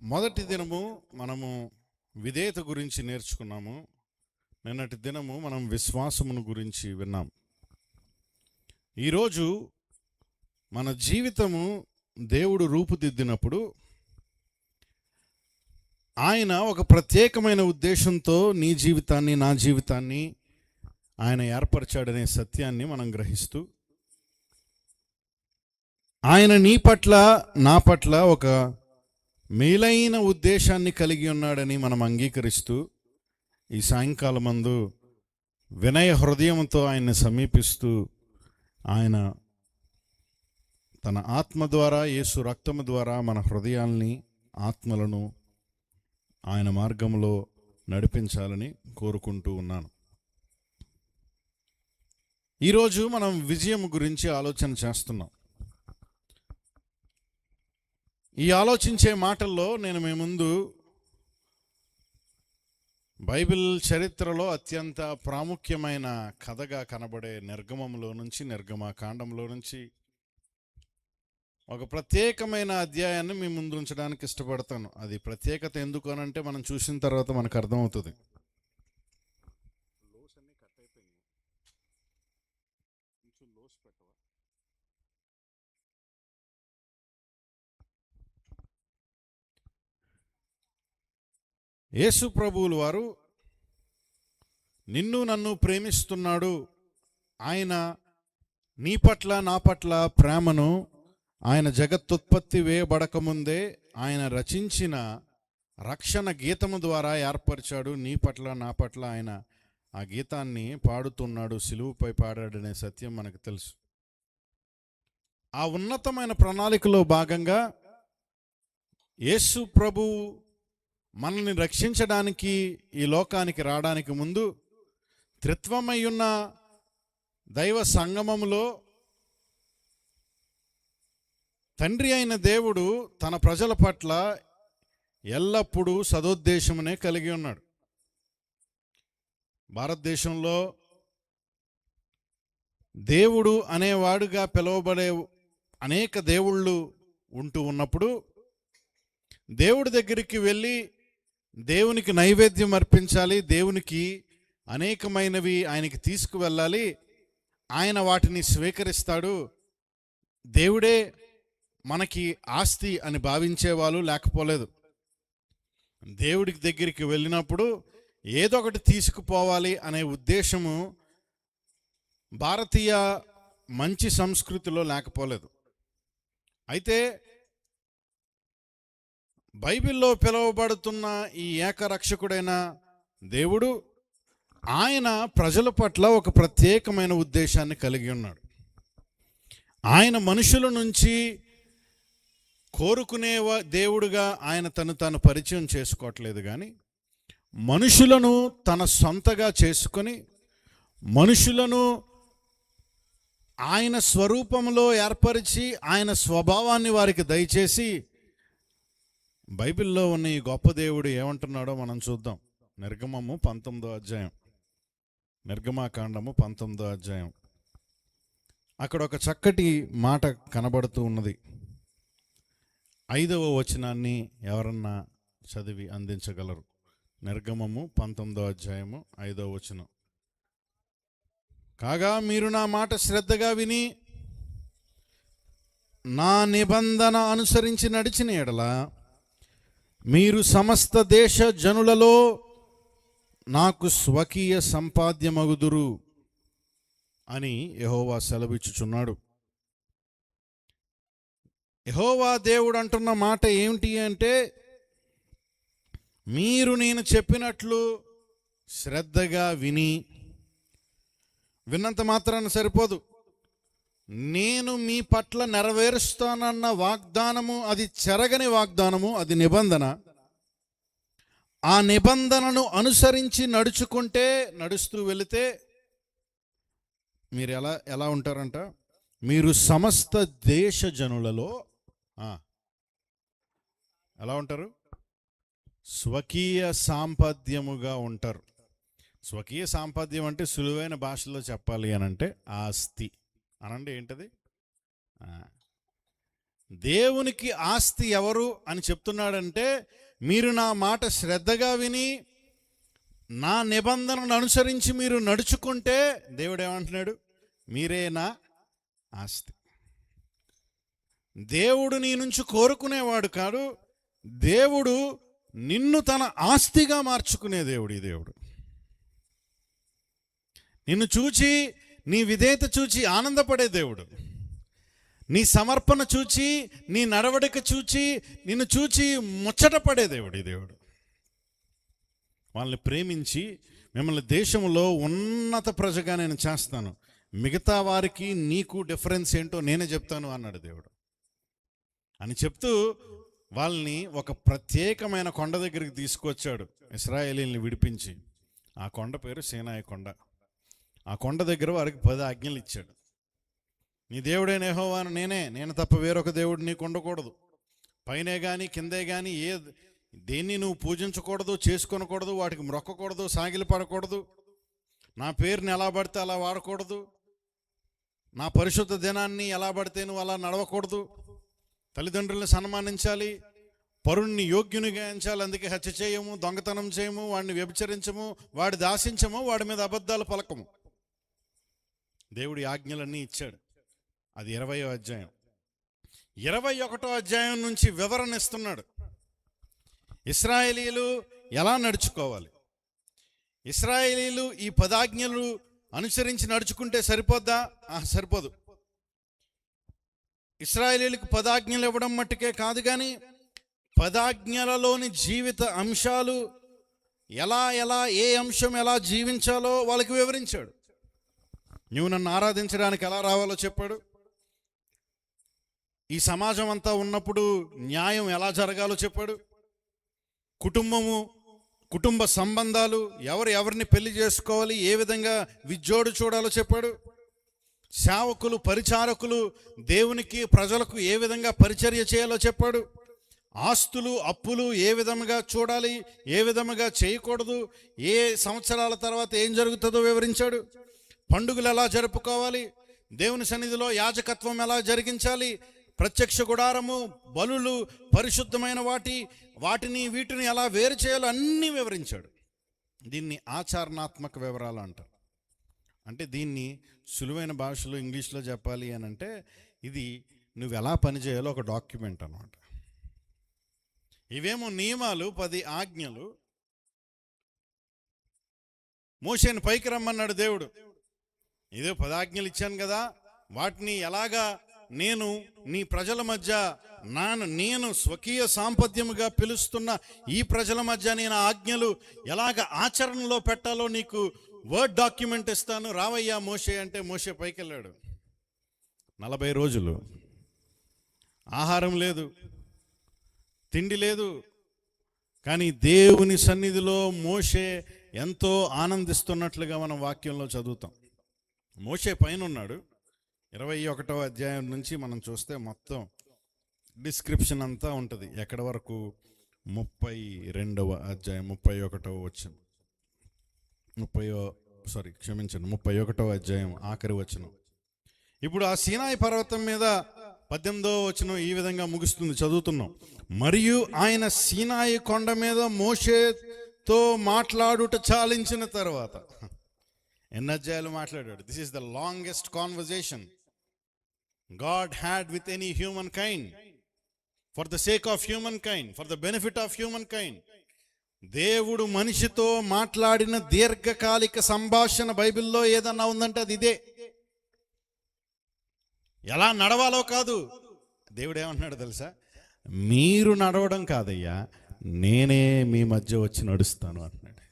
మొదటి దినము మనము విధేయత గురించి నేర్చుకున్నాము. నిన్నటి దినము మనం విశ్వాసమును గురించి విన్నాం. ఈరోజు మన జీవితము దేవుడు రూపుదిద్దినప్పుడు ఆయన ఒక ప్రత్యేకమైన ఉద్దేశంతో నీ జీవితాన్ని, నా జీవితాన్ని ఆయన ఏర్పరిచాడనే సత్యాన్ని మనం గ్రహిస్తూ, ఆయన నీ పట్ల, నా పట్ల ఒక మేలైన ఉద్దేశాన్ని కలిగి ఉన్నాడని మనం అంగీకరిస్తూ, ఈ సాయంకాలమందు వినయ హృదయంతో ఆయన్ని సమీపిస్తూ, ఆయన తన ఆత్మ ద్వారా, యేసు రక్తము ద్వారా మన హృదయాల్ని, ఆత్మలను ఆయన మార్గంలో నడిపించాలని కోరుకుంటూ ఉన్నాను. ఈరోజు మనం విజయం గురించి ఆలోచన చేస్తున్నాం. ఈ ఆలోచించే మాటల్లో నేను మీ ముందు బైబిల్ చరిత్రలో అత్యంత ప్రాముఖ్యమైన కథగా కనబడే నిర్గమంలో నుంచి, నిర్గమకాండంలో నుంచి ఒక ప్రత్యేకమైన అధ్యాయాన్ని మీ ముందు ఉంచడానికి ఇష్టపడతాను. అది ప్రత్యేకత ఎందుకు అనంటే మనం చూసిన తర్వాత మనకు అర్థమవుతుంది. యేసు ప్రభువుల వారు నిన్ను నన్ను ప్రేమిస్తున్నాడు. ఆయన నీ పట్ల, నా పట్ల ప్రేమను ఆయన జగత్తుత్పత్తి వేయబడకముందే ఆయన రచించిన రక్షణ గీతము ద్వారా ఏర్పరిచాడు. నీ పట్ల, నా పట్ల ఆయన ఆ గీతాన్ని పాడుతున్నాడు, సిలువుపై పాడాడనే సత్యం మనకు తెలుసు. ఆ ఉన్నతమైన ప్రణాళికలో భాగంగా యేసు ప్రభు మనల్ని రక్షించడానికి ఈ లోకానికి రావడానికి ముందు త్రిత్వమై ఉన్న దైవ సంగమములో తండ్రి అయిన దేవుడు తన ప్రజల పట్ల ఎల్లప్పుడూ సదుద్దేశమునే కలిగి ఉన్నాడు. భారతదేశంలో దేవుడు అనేవాడుగా పిలువబడే అనేక దేవుళ్ళు ఉంటూ ఉన్నప్పుడు దేవుడి దగ్గరికి వెళ్ళి దేవునికి నైవేద్యం అర్పించాలి, దేవునికి అనేకమైనవి ఆయనకి తీసుకువెళ్ళాలి, ఆయన వాటిని స్వీకరిస్తాడు, దేవుడే మనకి ఆస్తి అని భావించేవాళ్ళు లేకపోలేదు. దేవుడికి దగ్గరికి వెళ్ళినప్పుడు ఏదో ఒకటి తీసుకుపోవాలి అనే ఉద్దేశము భారతీయ మంచి సంస్కృతిలో లేకపోలేదు. అయితే బైబిల్లో పిలువబడుతున్న ఈ ఏకరక్షకుడైన దేవుడు ఆయన ప్రజల పట్ల ఒక ప్రత్యేకమైన ఉద్దేశాన్ని కలిగి ఉన్నాడు. ఆయన మనుషుల నుంచి కోరుకునే దేవుడుగా ఆయన తాను పరిచయం చేసుకోవట్లేదు, కానీ మనుషులను తన సొంతగా చేసుకొని మనుషులను ఆయన స్వరూపంలో ఏర్పరిచి ఆయన స్వభావాన్ని వారికి దయచేసి బైబిల్లో ఉన్న ఈ గొప్ప దేవుడు ఏమంటున్నాడో మనం చూద్దాం. నిర్గమము 19వ అధ్యాయం, నిర్గమకాండము 19వ అధ్యాయం. అక్కడ ఒక చక్కటి మాట కనబడుతూ ఉన్నది. 5వ వచనాన్ని ఎవరన్నా చదివి అందించగలరు? నిర్గమము 19వ అధ్యాయము 5వ వచనం. కాగా మీరు నా మాట శ్రద్ధగా విని నా నిబంధన అనుసరించి నడిచిన ఎడల మీరు సమస్త దేశ జనులలో నాకు స్వకీయ సంపాద్యమగుదురు అని యెహోవా సెలవిచ్చుచున్నాడు. యెహోవా దేవుడు అంటున్న మాట ఏమిటి అంటే, మీరు నేను చెప్పినట్లు శ్రద్ధగా విన్నంత మాత్రాన సరిపోదు, నేను మీ పట్ల నెరవేరుస్తానన్న వాగ్దానము అది చెరగని వాగ్దానము, అది నిబంధన. ఆ నిబంధనను అనుసరించి నడుస్తూ వెళితే మీరు ఎలా ఉంటారంట? మీరు సమస్త దేశ జనులలో ఎలా ఉంటారు? స్వకీయ సాంపద్యముగా ఉంటారు. స్వకీయ సాంపద్యం అంటే సులువైన భాషలో చెప్పాలి అని అంటే ఆస్తి అనండి. ఏంటది? దేవునికి ఆస్తి ఎవరు అని చెప్తున్నాడంటే, మీరు నా మాట శ్రద్ధగా విని నా నిబంధనను అనుసరించి మీరు నడుచుకుంటే, దేవుడు ఏమంటున్నాడు? మీరే నా ఆస్తి. దేవుడు నీ నుంచి కోరుకునేవాడు కాదు, దేవుడు నిన్ను తన ఆస్తిగా మార్చుకునే దేవుడు. ఈ దేవుడు నిన్ను చూచి, నీ విధేయత చూచి ఆనందపడే దేవుడు. నీ సమర్పణ చూచి, నీ నడవడిక చూచి, నిన్ను చూచి ముచ్చటపడే దేవుడు ఈ దేవుడు. వాళ్ళని ప్రేమించి మిమ్మల్ని దేశంలో ఉన్నత ప్రజగా నేను చేస్తాను, మిగతా వారికి నీకు డిఫరెన్స్ ఏంటో నేనే చెప్తాను అన్నాడు దేవుడు. అని చెప్తూ వాళ్ళని ఒక ప్రత్యేకమైన కొండ దగ్గరికి తీసుకొచ్చాడు, ఇశ్రాయేలీల్ని విడిపించి. ఆ కొండ పేరు సీనాయి కొండ. ఆ కొండ దగ్గర వారికి 10 ఆజ్ఞలు ఇచ్చాడు. నీ దేవుడైన యెహోవాను నేను తప్ప వేరొక దేవుడు నీకు ఉండకూడదు. పైనే కానీ కిందే కానీ దేన్ని నువ్వు పూజించకూడదు, చేసుకొనకూడదు, వాటికి మొక్కకూడదు, సాగిలి పడకూడదు. నా పేరుని ఎలా పడితే అలా వాడకూడదు. నా పరిశుద్ధ దినాన్ని ఎలా పడితే నువ్వు అలా నడవకూడదు. తల్లిదండ్రులను సన్మానించాలి, పరుణ్ణి యోగ్యునిగా ఎంచాలి. అందుకే హత్య చేయము, దొంగతనం చేయము, వాడిని వ్యభిచరించము, వాడి దాసించము, వాడి మీద అబద్ధాలు పలకము. దేవుడి ఆజ్ఞలన్నీ ఇచ్చాడు. అది 20వ అధ్యాయం. 21వ అధ్యాయం నుంచి వివరణ ఇస్తున్నాడు. ఇశ్రాయేలీలు ఎలా నడుచుకోవాలి. ఇశ్రాయేలీలు ఈ 10 ఆజ్ఞలు అనుసరించి నడుచుకుంటే సరిపోద్దా? సరిపోదు. ఇశ్రాయేలీలకు 10 ఆజ్ఞలు ఇవ్వడం మట్టుకే కాదు, కానీ 10 ఆజ్ఞలలోని జీవిత అంశాలు ఏ అంశం ఎలా జీవించాలో వాళ్ళకి వివరించాడు. నువ్వు నన్ను ఆరాధించడానికి ఎలా రావాలో చెప్పాడు. ఈ సమాజం అంతా ఉన్నప్పుడు న్యాయం ఎలా జరగాలో చెప్పాడు. కుటుంబ సంబంధాలు, ఎవరిని పెళ్లి చేసుకోవాలి, ఏ విధంగా విజ్జోడు చూడాలో చెప్పాడు. సేవకులు, పరిచారకులు దేవునికి ప్రజలకు ఏ విధంగా పరిచర్య చేయాలో చెప్పాడు. ఆస్తులు అప్పులు ఏ విధముగా చూడాలి, ఏ విధముగా చేయకూడదు, ఏ సంవత్సరాల తర్వాత ఏం జరుగుతుందో వివరించాడు. పండుగలు ఎలా జరుపుకోవాలి, దేవుని సన్నిధిలో యాజకత్వం ఎలా జరిగించాలి, ప్రత్యక్ష గుడారము, బలులు, పరిశుద్ధమైన వాటిని వీటిని ఎలా వేరు చేయాలో అన్నీ వివరించాడు. దీన్ని ఆచరణాత్మక వివరాలు అంటారు. అంటే దీన్ని సులువైన భాషలో ఇంగ్లీష్లో చెప్పాలి అని అంటే, ఇది నువ్వు ఎలా పనిచేయాలో ఒక డాక్యుమెంట్ అన్నమాట. ఇవేమో నియమాలు, 10 ఆజ్ఞలు. మోషేని పైకి రమ్మన్నాడు దేవుడు. ఇదే 10 ఆజ్ఞలు ఇచ్చాను కదా, వాటిని ఎలాగా నేను నీ ప్రజల మధ్య నేను స్వకీయ సాంపద్యముగా పిలుస్తున్న ఈ ప్రజల మధ్య నేను ఆజ్ఞలు ఎలాగ ఆచరణలో పెట్టాలో నీకు వర్డ్ డాక్యుమెంట్ ఇస్తాను, రావయ్యా మోషే అంటే మోషే పైకి వెళ్ళాడు. 40 రోజులు ఆహారం లేదు, తిండి లేదు, కానీ దేవుని సన్నిధిలో మోషే ఎంతో ఆనందిస్తున్నట్లుగా మనం వాక్యంలో చదువుతాం. మోషే పైన ఉన్నాడు. 21వ అధ్యాయం నుంచి మనం చూస్తే మొత్తం డిస్క్రిప్షన్ అంతా ఉంటుంది. ఎక్కడ వరకు? 32వ అధ్యాయం 31వ వచనం, 31వ అధ్యాయం ఆఖరి వచనం. ఇప్పుడు ఆ సీనాయి పర్వతం మీద 18వ వచనం ఈ విధంగా ముగుస్తుంది, చదువుతున్నాం. మరియు ఆయన సీనాయి కొండ మీద మోషేతో మాట్లాడుట చాలించిన తర్వాత, ఎన్ని అధ్యాయాలు మాట్లాడాడు? This is the longest conversation God had with any humankind, for the sake of humankind, for the benefit of humankind. దేవుడు మనిషితో మాట్లాడిన దీర్ఘకాలిక సంభాషణ బైబిల్లో ఏదన్నా ఉందంటే అది ఇదే. ఎలా నడవాలో కాదు. దేవుడు ఏమంటున్నాడు తెలుసా? మీరు నడవడం కాదయ్యా, నేనే మీ మధ్య వచ్చి నడుస్తాను అంటున్నాడు.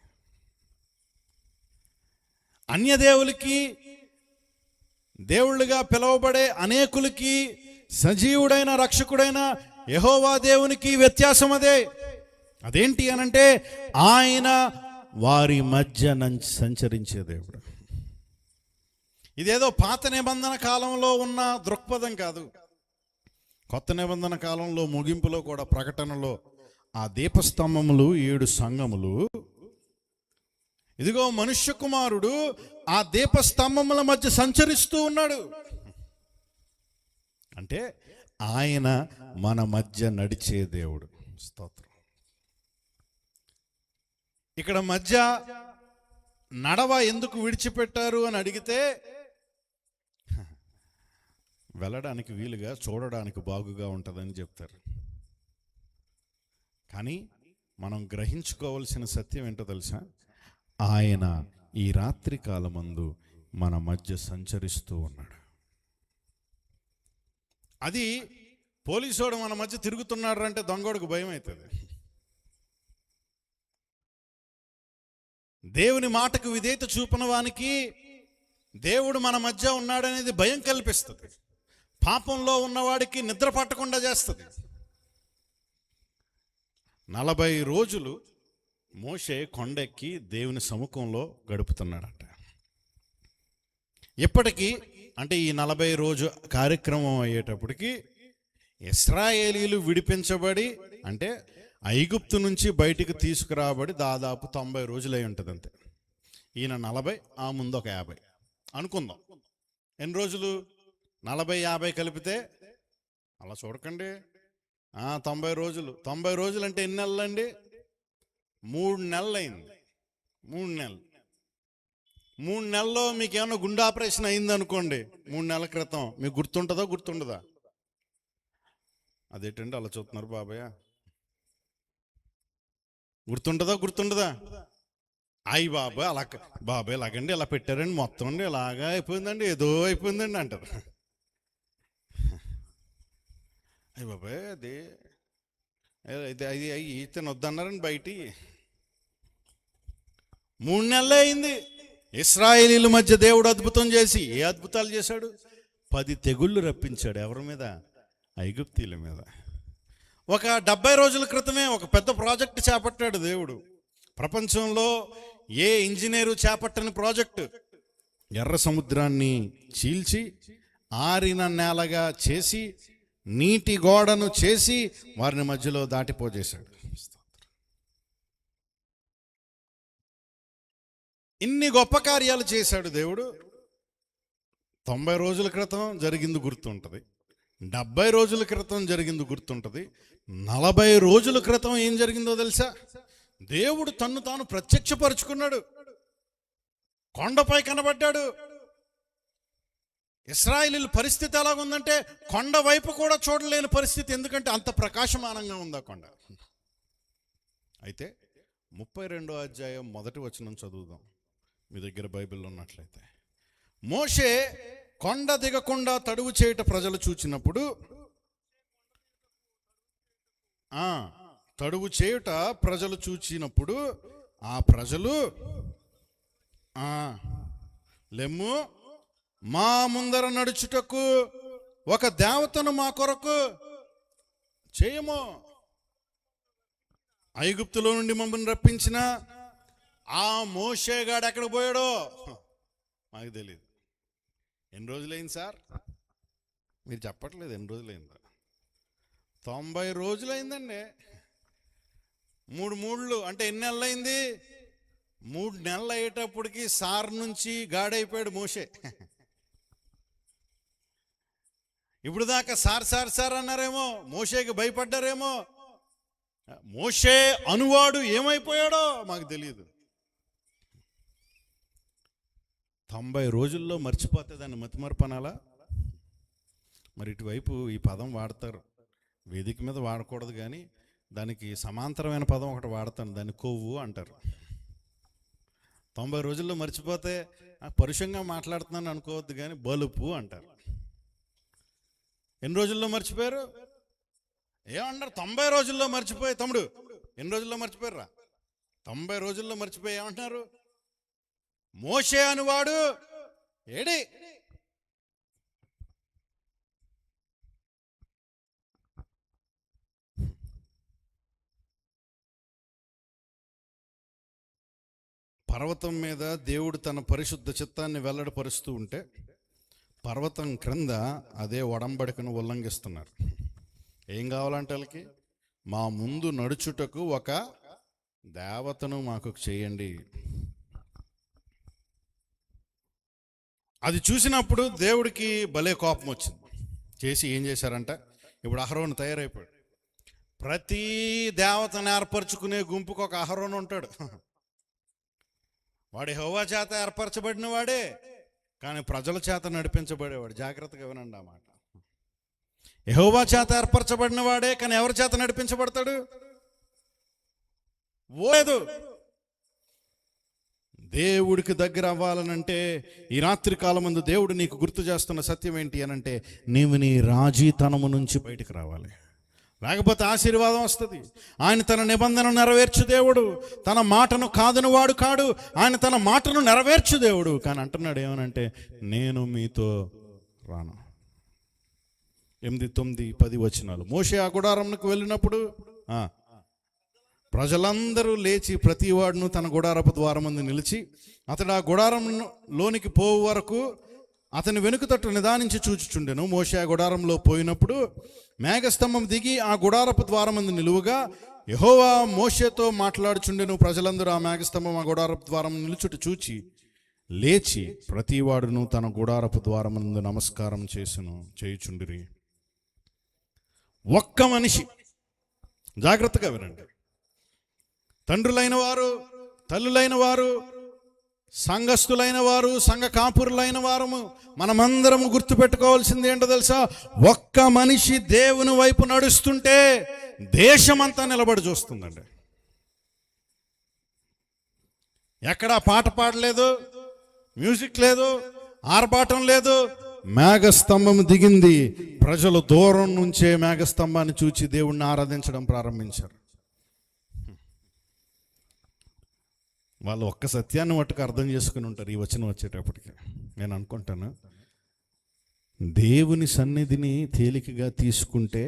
అన్యదేవులకి దేవుళ్ళుగా పిలువబడే అనేకులకి సజీవుడైన రక్షకుడైన యెహోవా దేవునికి వ్యత్యాసం అదే. అదేంటి అనంటే, ఆయన వారి మధ్య సంచరించే దేవుడు. ఇదేదో పాత నిబంధన కాలంలో ఉన్న దృక్పథం కాదు. కొత్త నిబంధన కాలంలో ముగింపులో కూడా, ప్రకటనలో ఆ దీపస్తంభములు 7 సంఘములు, ఇదిగో మనుష్య కుమారుడు ఆ దీపస్తంభముల మధ్య సంచరిస్తూ ఉన్నాడు. అంటే అంటే ఆయన మన మధ్య నడిచే దేవుడు. స్తోత్రం. ఇక్కడ మధ్య నడవ ఎందుకు విడిచిపెట్టారు అని అడిగితే, వెళ్ళడానికి వీలుగా, చూడడానికి బాగుగా ఉంటుందని చెప్తారు. కానీ మనం గ్రహించుకోవాల్సిన సత్యం ఏంటో తెలుసా? ఆయన ఈ రాత్రి కాలమందు మన మధ్య సంచరిస్తూ ఉన్నాడు. అది పోలీసోడు మన మధ్య తిరుగుతున్నాడు అంటే దొంగోడికి భయం అవుతుంది. దేవుని మాటకు విధేయత చూపిన వానికి దేవుడు మన మధ్య ఉన్నాడనేది భయం కల్పిస్తుంది. పాపంలో ఉన్నవాడికి నిద్ర పట్టకుండా చేస్తుంది. 40 రోజులు మోషే కొండెక్కి దేవుని సముఖంలో గడుపుతున్నాడట. ఇప్పటికీ అంటే ఈ 40 రోజు కార్యక్రమం అయ్యేటప్పటికి ఇశ్రాయేలీలు విడిపించబడి, అంటే ఐగుప్తు నుంచి బయటికి తీసుకురాబడి దాదాపు 90 రోజులై ఉంటుంది అంతే. ఈయన 40, ఆ ముందు ఒక 50 అనుకుందాం. ఎన్ని రోజులు? 40, 50 కలిపితే అలా చూడకండి, 90 రోజులు. 90 రోజులు అంటే ఎన్ని నెలలు అండి? 3 నెలలు అయింది. 3 నెలలు. 3 నెలల్లో మీకు ఏమన్నా గుండె ఆపరేషన్ అయింది అనుకోండి 3 నెలల క్రితం, మీకు గుర్తుంటుందా గుర్తుండదా? అదేంటండి అలా చూస్తున్నారు బాబాయ్? గుర్తుండదా? అయ్యి బాబాయ్ అలా, బాబాయ్ ఇలాగండి ఇలా పెట్టారండి, మొత్తం అండి ఇలాగా అయిపోయిందండి, ఏదో అయిపోయిందండి అంటారు. అయ్యి బాబాయ్ అది ఇతను వద్దన్నారండి బయటి. 3 నెలలే అయింది. ఇశ్రాయేలీల మధ్య దేవుడు అద్భుతం చేసి, ఏ అద్భుతాలు చేశాడు? 10 తెగుళ్ళు రప్పించాడు. ఎవరి మీద? ఐగుప్తీల మీద. ఒక 70 రోజుల క్రితమే ఒక పెద్ద ప్రాజెక్ట్ చేపట్టాడు దేవుడు. ప్రపంచంలో ఏ ఇంజనీరు చేపట్టని ప్రాజెక్టు. ఎర్ర సముద్రాన్ని చీల్చి ఆరిన నేలగా చేసి నీటి గోడను చేసి వారిని మధ్యలో దాటిపోజేశాడు. ఇన్ని గొప్ప కార్యాలు చేశాడు దేవుడు. 90 రోజుల క్రితం జరిగింది గుర్తుంటుంది, 70 రోజుల క్రితం జరిగింది గుర్తుంటుంది, 40 రోజుల క్రితం ఏం జరిగిందో తెలుసా? దేవుడు తన్ను తాను ప్రత్యక్షపరుచుకున్నాడు. కొండపై కనబడ్డాడు. ఇశ్రాయేలీల పరిస్థితి ఎలాగుందంటే కొండ వైపు కూడా చూడలేని పరిస్థితి. ఎందుకంటే అంత ప్రకాశమానంగా ఉంది ఆ కొండ. అయితే 32వ అధ్యాయం 1వ వచనం చదువుదాం, మీ దగ్గర బైబిల్ ఉన్నట్లయితే. మోషే కొండ దిగకుండా తడువు చేయుట ప్రజలు చూచినప్పుడు, తడువు చేయుట ప్రజలు చూచినప్పుడు ఆ ప్రజలు, లెమ్ము మా ముందర నడుచుటకు ఒక దేవతను మా కొరకు చేయము. ఐగుప్తులో నుండి మమ్మల్ని రప్పించిన ఆ మోషేగాడు ఎక్కడికి పోయాడో మాకు తెలియదు. ఎన్ని రోజులైంది సార్? మీరు చెప్పట్లేదు ఎన్ని రోజులైందా? 90 రోజులైందండి. 3 మూడులు అంటే ఎన్ని నెలలు అయింది? 3 నెలలు అయ్యేటప్పటికి సార్ నుంచి గాడైపోయాడు మోషే. ఇప్పుడు దాకా సార్ సార్ సార్ అన్నారేమో, మోషేకి భయపడ్డారేమో. మోషే అనువాడు ఏమైపోయాడో మాకు తెలియదు. 90 రోజుల్లో మర్చిపోతే దాన్ని మతిమరపనాలా? మరి ఇటువైపు ఈ పదం వాడతారు, వేదిక మీద వాడకూడదు కానీ దానికి సమాంతరమైన పదం ఒకటి వాడతాను, దాన్ని కొవ్వు అంటారు. 90 రోజుల్లో మర్చిపోతే పరుషంగా మాట్లాడుతున్నాను అనుకోవద్దు కానీ బలుపు అంటారు. ఎన్ని రోజుల్లో మర్చిపోయారు? ఏమన్నారు? 90 రోజుల్లో మర్చిపోయి. తమ్ముడు ఎన్ని రోజుల్లో మర్చిపోయారా? 90 రోజుల్లో మర్చిపోయి ఏమంటున్నారు? మోషే అనువాడు ఏడి? పర్వతం మీద దేవుడు తన పరిశుద్ధ చిత్తాన్ని వెల్లడిపరుస్తూ ఉంటే పర్వతం క్రింద అదే ఒడంబడికను ఉల్లంఘిస్తున్నారు. ఏం కావాలంటే వాళ్ళకి? మా ముందు నడుచుటకు ఒక దేవతను మాకు చేయండి. అది చూసినప్పుడు దేవుడికి భలే కోపం వచ్చింది. చేసి ఏం చేశారంట, ఇప్పుడు అహరోను తయారైపోయాడు. ప్రతి దేవతను ఏర్పరచుకునే గుంపుకు ఒక అహరోను ఉంటాడు. వాడు యెహోవా చేత ఏర్పరచబడిన వాడే, కానీ ప్రజల చేత నడిపించబడేవాడు. జాగ్రత్తగా వినండి ఆ మాట. యెహోవా చేత ఏర్పరచబడిన వాడే, కానీ ఎవరి చేత నడిపించబడతాడు? లేదు. దేవుడికి దగ్గర అవ్వాలనంటే ఈ రాత్రి కాలమందు దేవుడు నీకు గుర్తు చేస్తున్న సత్యం ఏంటి అనంటే, నీవు నీ రాజీతనము నుంచి బయటకు రావాలి. లేకపోతే ఆశీర్వాదం వస్తుంది. ఆయన తన నిబంధన నెరవేర్చు దేవుడు, తన మాటను కాదని వాడు కాడు. ఆయన తన మాటను నెరవేర్చు దేవుడు. కానీ అంటున్నాడు ఏమనంటే, నేను మీతో రాను. 8, 9, 10 వచనాలు. మోషే ఆ గుడారంకు వెళ్ళినప్పుడు ప్రజలందరూ లేచి ప్రతి వాడును తన గుడారపు ద్వారం ముందు నిలిచి, అతడు ఆ గుడారంలోనికి పోవు వరకు అతని వెనుక తట్టు నిదానించి చూచుచుండెను. మోషే ఆ గుడారంలో పోయినప్పుడు మేఘస్తంభం దిగి ఆ గుడారపు ద్వారం ముందు నిలువుగా యెహోవా మోషేతో మాట్లాడుచుండెను. ప్రజలందరూ ఆ మేఘస్తంభం ఆ గుడారపు ద్వారం నిలుచుట చూచి లేచి ప్రతి వాడును తన గుడారపు ద్వారం ముందు నమస్కారం చేయుచుండిరి. ఒక్క మనిషి, జాగ్రత్తగా వినండి, తండ్రులైన వారు, తల్లులైన వారు, సంఘస్థులైన వారు, సంఘ కాపురులైన వారము, మనమందరము గుర్తుపెట్టుకోవాల్సింది ఏంటో తెలుసా? ఒక్క మనిషి దేవుని వైపు నడుస్తుంటే దేశమంతా నిలబడి చూస్తుందండి. ఎక్కడా పాట పాడలేదు, మ్యూజిక్ లేదు, ఆర్భాటం లేదు. మేఘస్తంభం దిగింది. ప్రజలు దూరం నుంచే మేఘస్తంభాన్ని చూచి దేవుణ్ణి ఆరాధించడం ప్రారంభించారు. వాళ్ళు ఒక్క సత్యాన్ని మట్టుకు అర్థం చేసుకుని ఉంటారు. ఈ వచనం వచ్చేటప్పటికి నేను అనుకుంటాను, దేవుని సన్నిధిని తేలికగా తీసుకుంటే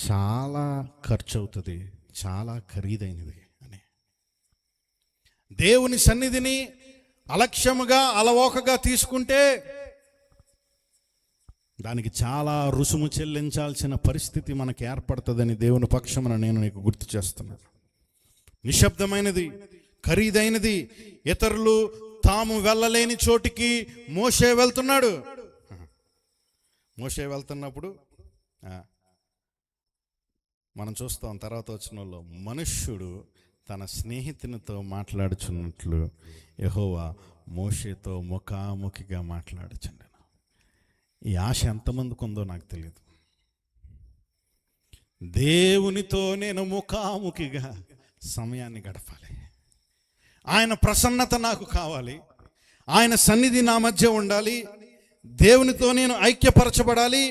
చాలా ఖర్చు అవుతుంది, చాలా ఖరీదైనది అని. దేవుని సన్నిధిని అలక్ష్యముగా అలవోకగా తీసుకుంటే దానికి చాలా రుసుము చెల్లించాల్సిన పరిస్థితి మనకు ఏర్పడుతుందని దేవుని పక్షమున నేను నీకు గుర్తు చేస్తున్నాను. నిశ్శబ్దమైనది, ఖరీదైనది, ఇతరులు తాము వెళ్ళలేని చోటికి మోషే వెళ్తున్నాడు. మోషే వెళ్తున్నప్పుడు మనం చూస్తాం తర్వాత వచనంలో, మనుష్యుడు తన స్నేహితునితో మాట్లాడుచున్నట్లు యెహోవా మోషేతో ముఖాముఖిగా మాట్లాడుచుండెను. ఈ ఆశ ఎంతమందికి ఉందో నాకు తెలియదు. దేవునితో నేను ముఖాముఖిగా సమయాన్ని గడపాలి. ఆయన ప్రసన్నత నాకు కావాలి. ఆయన సన్నిధి నా మధ్య ఉండాలి. దేవునితో నేను ఐక్యపరచబడాలి.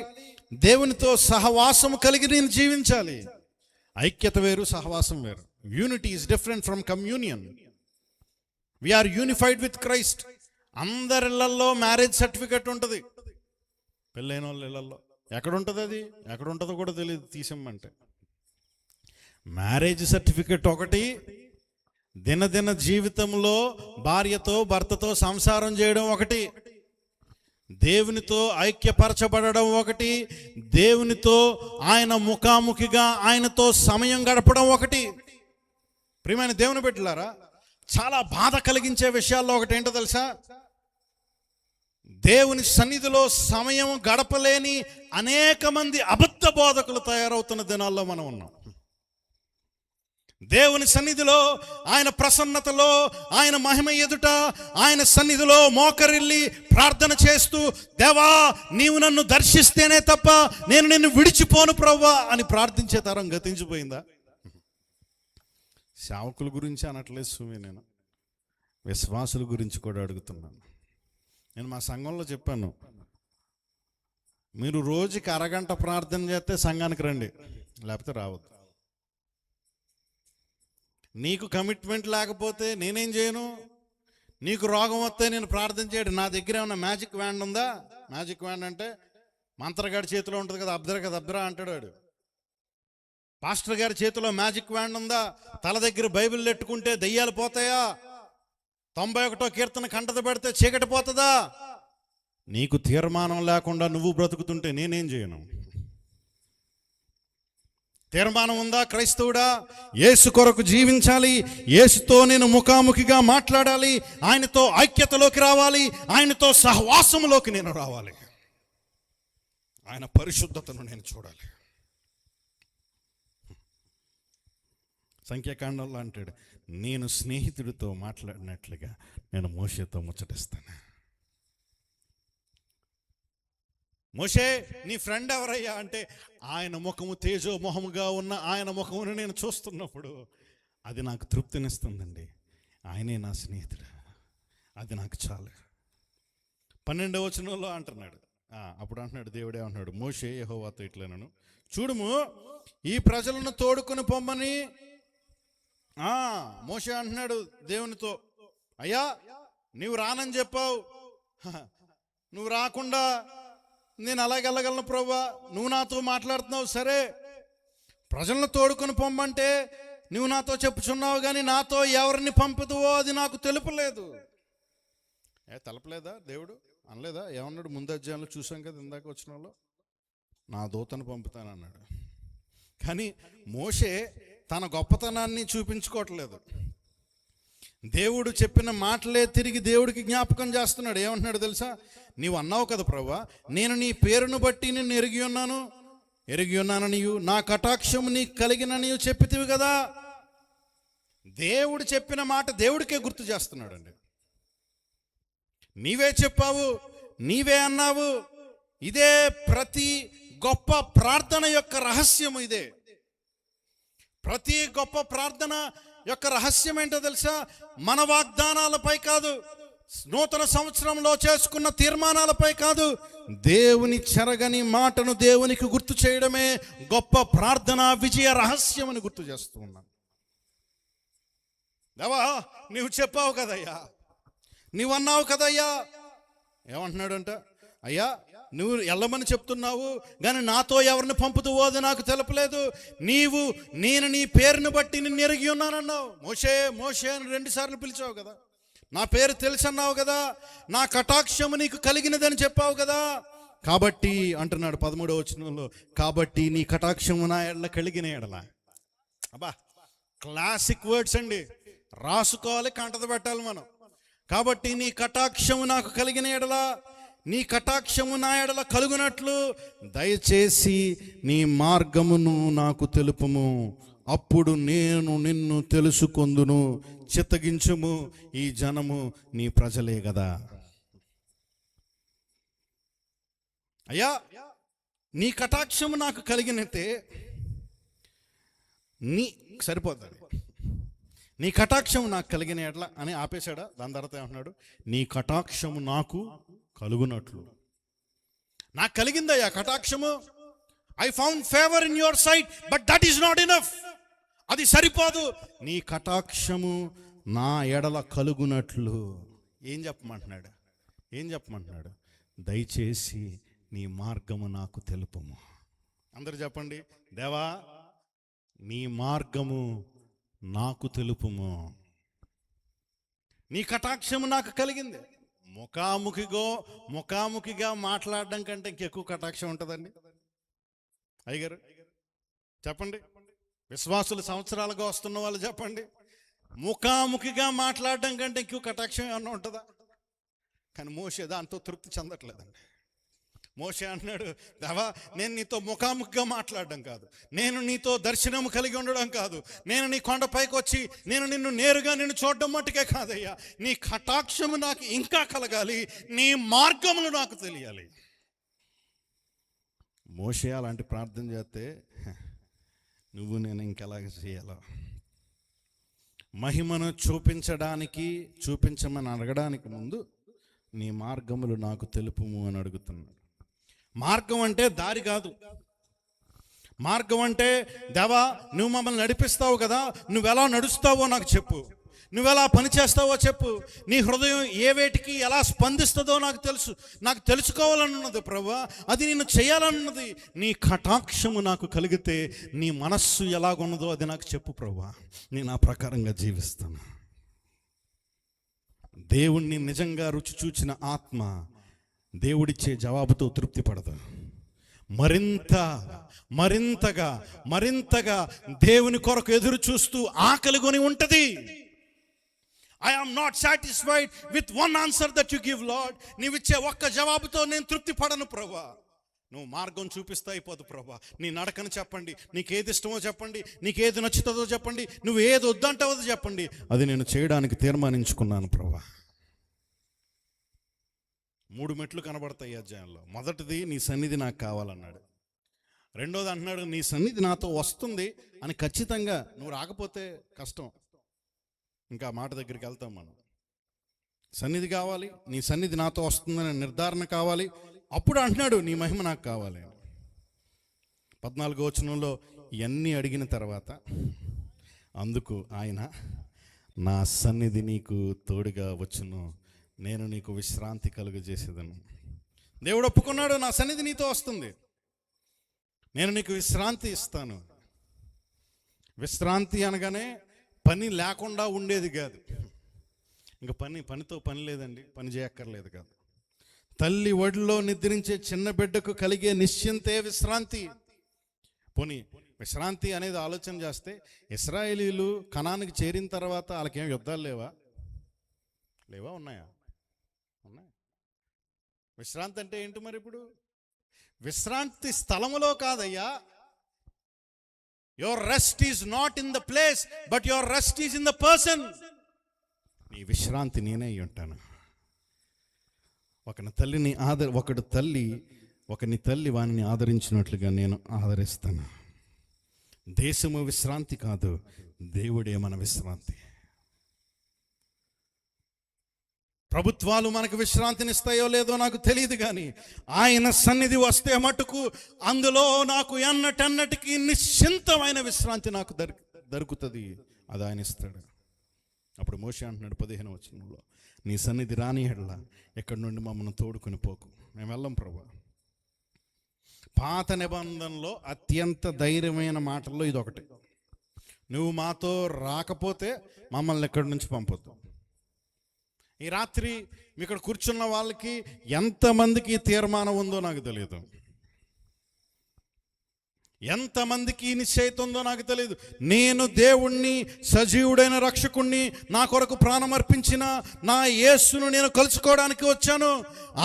దేవునితో సహవాసము కలిగి నేను జీవించాలి. ఐక్యత వేరు, సహవాసం వేరు. Unity is different from communion. We are unified with Christ. అందరి ఇళ్లలో మ్యారేజ్ సర్టిఫికెట్ ఉంటుంది, పెళ్ళైన వాళ్ళ ఇళ్లలో. ఎక్కడ ఉంటుంది అది? ఎక్కడ ఉంటుందో కూడా తెలియదు తీసమ్మంటే. మ్యారేజ్ సర్టిఫికెట్ ఒకటి, దినదిన జీవితంలో భార్యతో భర్తతో సంసారం చేయడం ఒకటి, దేవునితో ఐక్యపరచబడడం ఒకటి, దేవునితో ఆయన ముఖాముఖిగా ఆయనతో సమయం గడపడం ఒకటి. ప్రియమైన దేవుని బిడ్డలారా, చాలా బాధ కలిగించే విషయాల్లో ఒకటి ఏంటో తెలుసా? దేవుని సన్నిధిలో సమయం గడపలేని అనేక మంది అబద్ధ బోధకులు తయారవుతున్న దినాల్లో మనం ఉన్నాం. దేవుని సన్నిధిలో, ఆయన ప్రసన్నతలో, ఆయన మహిమ ఎదుట, ఆయన సన్నిధిలో మోకరిల్లి ప్రార్థన చేస్తూ, దేవా నీవు నన్ను దర్శిస్తేనే తప్ప నేను నిన్ను విడిచిపోను ప్రభువా అని ప్రార్థించే తరం గతించిపోయిందా? సేవకుల గురించి అనట్లేదు సుమి, నేను విశ్వాసుల గురించి కూడా అడుగుతున్నాను. నేను మా సంఘంలో చెప్పాను, మీరు రోజుకి అరగంట ప్రార్థన చేస్తే సంఘానికి రండి, లేకపోతే రావద్దు. నీకు కమిట్మెంట్ లేకపోతే నేనేం చేయను? నీకు రోగం వస్తే నేను ప్రార్థన చేయడు. నా దగ్గర ఏమన్నా మ్యాజిక్ వ్యాండ్ ఉందా? మ్యాజిక్ వ్యాండ్ అంటే మంత్రగాడి చేతిలో ఉంటుంది కదా, అబ్దరా అంటాడు వాడు. పాస్టర్ గారి చేతిలో మ్యాజిక్ వ్యాండ్ ఉందా? తల దగ్గర బైబిల్ పెట్టుకుంటే దయ్యాలు పోతాయా? 91వ కీర్తన కంటత పెడితే చీకటి పోతుందా? నీకు తీర్మానం లేకుండా నువ్వు బ్రతుకుతుంటే నేనేం చేయను? తీర్మానం ఉందా క్రైస్తవుడా? యేసు కొరకు జీవించాలి, యేసుతో నేను ముఖాముఖిగా మాట్లాడాలి, ఆయనతో ఐక్యతలోకి రావాలి, ఆయనతో సహవాసములోకి నేను రావాలి. ఆయన పరిశుద్ధతను నేను చూడాలి. సంఖ్యాకాండంలో అంటాడు, నేను స్నేహితుడితో మాట్లాడినట్లుగా నేను మోషేతో ముచ్చటిస్తాను. మోషే నీ ఫ్రెండ్ ఎవరయ్యా అంటే, ఆయన ముఖము తేజో మొహముగా ఉన్న ఆయన ముఖమును నేను చూస్తున్నప్పుడు అది నాకు తృప్తినిస్తుందండి. ఆయనే నా స్నేహితుడు, అది నాకు చాలు. 12వ వచనంలో అంటున్నాడు, అప్పుడు అంటున్నాడు, దేవుడే అంటున్నాడు, మోషే యెహోవాతో ఇట్లనను, చూడుము ఈ ప్రజలను తోడుకొని పొమ్మని. మోషే అంటున్నాడు దేవునితో, అయ్యా నీవు రానని చెప్పావు, నువ్వు రాకుండా నేను అలాగే వెళ్ళగలను ప్రభువా, నువ్వు నాతో మాట్లాడుతున్నావు సరే, ప్రజలను తోడుకొని పొమ్మంటే నువ్వు నాతో చెప్పుచున్నావు, కానీ నాతో ఎవరిని పంపుతావో అది నాకు తెలుపలేదు. తెలపలేదా దేవుడు? అనలేదా? ఏమన్నాడు? ముందు అధ్యాయంలో చూసాం కదా, ఇందాక వచ్చిన వాళ్ళు, నా దూతను పంపుతానన్నాడు. కానీ మోషే తన గొప్పతనాన్ని చూపించుకోవట్లేదు. దేవుడు చెప్పిన మాటలే తిరిగి దేవుడికి జ్ఞాపకం చేస్తున్నాడు. ఏమంటున్నాడు తెలుసా? నీవు అన్నావు కదా ప్రభువా, నేను నీ పేరును బట్టి నిన్ను ఎరిగి ఉన్నాను నీవు, నా కటాక్షము నీకు కలిగిన నీవు చెప్పితివి కదా. దేవుడు చెప్పిన మాట దేవుడికే గుర్తు చేస్తున్నాడండి. నీవే చెప్పావు, నీవే అన్నావు. ఇదే ప్రతి గొప్ప ప్రార్థన యొక్క రహస్యము. ఇదే ప్రతి గొప్ప ప్రార్థన యొక్క రహస్యం ఏంటో తెలుసా? మన వాగ్దానాలపై కాదు, నూతన సంవత్సరంలో చేసుకున్న తీర్మానాలపై కాదు, దేవుని చెరగని మాటను దేవునికి గుర్తు చేయడమే గొప్ప ప్రార్థన విజయ రహస్యం అని గుర్తు చేస్తూ ఉన్నాను. దేవా నువ్వు చెప్పావు కదయ్యా, నువ్వు అన్నావు కదయ్యా. ఏమంటున్నాడంట? అయ్యా నువ్వు వెళ్ళమని చెప్తున్నావు, కానీ నాతో ఎవరిని పంపుతావో అది నాకు తెలపలేదు. నేను నీ పేరును బట్టి నిన్ను ఎరిగి ఉన్నానన్నావు. మోషే మోషే అని 2 సార్లు పిలిచావు కదా, నా పేరు తెలుసు అన్నావు కదా, నా కటాక్షము నీకు కలిగినదని చెప్పావు కదా. కాబట్టి అంటున్నాడు 13వ వచనంలో, కాబట్టి నీ కటాక్షము నా ఎడల కలిగిన ఎడల. అబ్బా క్లాసిక్ వర్డ్స్ అండి, రాసుకోవాలి, కంటత పెట్టాలి మనం. కాబట్టి నీ కటాక్షము నాకు కలిగిన ఎడల, నీ కటాక్షము నా ఎడల కలుగునట్లు దయచేసి నీ మార్గమును నాకు తెలుపుము, అప్పుడు నేను నిన్ను తెలుసుకొందును. చిత్తగించుము, ఈ జనము నీ ప్రజలే కదా. అయ్యా నీ కటాక్షము నాకు కలిగినట్టే సరిపోతుంది. నీ కటాక్షము నాకు కలిగిన ఎట్లా అని ఆపేశాడా? దాని తర్వాత ఏమంటున్నాడు? నీ కటాక్షము నాకు కలుగునట్లు. నాకు కలిగిందయ్యా కటాక్షము. I found favour in your sight, but that is not enough. అది సరిపోదు. నీ కటాక్షము నా ఎడల కలుగునట్లు ఏం చెప్పమంటున్నాడు? దయచేసి నీ మార్గము నాకు తెలుపుము. అందరు చెప్పండి, దేవా నీ మార్గము నాకు తెలుపుము. నీ కటాక్షము నాకు కలిగింది. ముఖాముఖిగా మాట్లాడడం కంటే ఇంకెక్కువ కటాక్షం ఉంటుందండి అయ్యగారు? చెప్పండి. విశ్వాసులు సంవత్సరాలుగా వస్తున్న వాళ్ళు చెప్పండి, ముఖాముఖిగా మాట్లాడడం కంటే ఎక్కువ కటాక్షం ఏమన్నా ఉంటుందా? కానీ మోషే దాంతో తృప్తి చెందట్లేదండి. మోషే అంటున్నాడు, దేవా నేను నీతో ముఖాముఖిగా మాట్లాడడం కాదు, నేను నీతో దర్శనం కలిగి ఉండడం కాదు, నేను నీ కొండపైకి వచ్చి నేను నిన్ను నేరుగా నిన్ను చూడడం మట్టుకే కాదయ్యా, నీ కటాక్షము నాకు ఇంకా కలగాలి, నీ మార్గములు నాకు తెలియాలి. మోషే అలాంటి ప్రార్థన చేస్తే నువ్వు నేను ఇంకెలాగ చేయాలో? మహిమను చూపించమని అడగడానికి ముందు నీ మార్గములు నాకు తెలుపుము అని అడుగుతున్నాడు. మార్గం అంటే దారి కాదు. మార్గం అంటే దేవా నువ్వు మమ్మల్ని నడిపిస్తావు కదా, నువ్వెలా నడుస్తావో నాకు చెప్పు, నువ్వెలా పని చేస్తావో చెప్పు, నీ హృదయం ఏ వేటికి ఎలా స్పందిస్తుందో నాకు తెలుసుకోవాలన్నది ప్రభువా, అది నేను చేయాలన్నది. నీ కటాక్షము నాకు కలిగితే నీ మనస్సు ఎలాగున్నదో అది నాకు చెప్పు ప్రభువా, నేను ఆ ప్రకారంగా జీవిస్తాను. దేవుణ్ణి నిజంగా రుచి చూచిన ఆత్మ దేవుడిచ్చే జవాబుతో తృప్తి పడదు. మరింతగా దేవుని కొరకు ఎదురు చూస్తూ ఆకలిగొని ఉంటది. I am not satisfied with one answer that you give, Lord. నీవిచ్చే ఒక్క జవాబుతో నేను తృప్తి పడను ప్రభువా. నువ్వు మార్గం చూపిస్తా అయిపోదు ప్రభా. నీ నడకను చెప్పండి, నీకేది ఇష్టమో చెప్పండి, నీకేది నచ్చుతుందో చెప్పండి, నువ్వు ఏది వద్దంటావో చెప్పండి, అది నేను చేయడానికి తీర్మానించుకున్నాను ప్రభా. 3 మెట్లు కనబడతాయి ఈ అధ్యాయంలో. మొదటిది, నీ సన్నిధి నాకు కావాలన్నాడు. రెండోది అంటున్నాడు, నీ సన్నిధి నాతో వస్తుంది అని ఖచ్చితంగా, నువ్వు రాకపోతే కష్టం. ఇంకా మాట దగ్గరికి వెళ్తాం మనం. సన్నిధి కావాలి, నీ సన్నిధి నాతో వస్తుందని నిర్ధారణ కావాలి. అప్పుడు అంటున్నాడు, నీ మహిమ నాకు కావాలి. 14వ వచనంలో ఇవన్నీ అడిగిన తర్వాత అందుకు ఆయన, నా సన్నిధి నీకు తోడుగా వచ్చును, నేను నీకు విశ్రాంతి కలుగజేసేదను. దేవుడు ఒప్పుకున్నాడు, నా సన్నిధి నీతో వస్తుంది, నేను నీకు విశ్రాంతి ఇస్తాను. విశ్రాంతి అనగానే పని లేకుండా ఉండేది కాదు. ఇంకా పనితో పని లేదండి, పని చేయక్కర్లేదు కాదు. తల్లి ఒడిలో నిద్రించే చిన్న బిడ్డకు కలిగే నిశ్చింతే విశ్రాంతి. పోనీ విశ్రాంతి అనేది ఆలోచన చేస్తే, ఇశ్రాయేలీలు కనానికి చేరిన తర్వాత వాళ్ళకేం యుద్ధాలు లేవా? ఉన్నాయా? ఉన్నాయి. విశ్రాంతి అంటే ఏంటి మరి? ఇప్పుడు విశ్రాంతి స్థలములో కాదయ్యా. Your rest is not in the place, but your rest is in the person. నీ విశ్రాంతి నేనే అయి ఉంటాను. ఒకని తల్లి వానిని ఆదరించినట్లుగా నేను ఆదరిస్తాను. దేశము విశ్రాంతి కాదు, దేవుడే మన విశ్రాంతి. ప్రభుత్వాలు మనకు విశ్రాంతినిస్తాయో లేదో నాకు తెలియదు, కానీ ఆయన సన్నిధి వస్తే మటుకు అందులో నాకు ఎన్నటన్నటికీ నిశ్చింతమైన విశ్రాంతి నాకు దొరుకుతుంది. అది ఆయన ఇస్తాడు. అప్పుడు మోషే అంటున్నాడు 15వ వచనంలో, నీ సన్నిధి రాని ఎడల ఎక్కడి నుండి మమ్మల్ని తోడుకొని పోకు, మేము వెళ్ళం ప్రభా. పాత నిబంధనలో అత్యంత ధైర్యమైన మాటల్లో ఇది ఒకటి. నువ్వు మాతో రాకపోతే మమ్మల్ని ఎక్కడి నుంచి పంపొద్దు. ఈ రాత్రి ఇక్కడ కూర్చున్న వాళ్ళకి ఎంతమందికి తీర్మానం ఉందో నాకు తెలియదు, ఎంతమందికి నిశ్చయిత ఉందో నాకు తెలియదు. నేను దేవుణ్ణి, సజీవుడైన రక్షకుణ్ణి, నా కొరకు ప్రాణం అర్పించిన నా యేసును నేను కలుసుకోవడానికి వచ్చాను.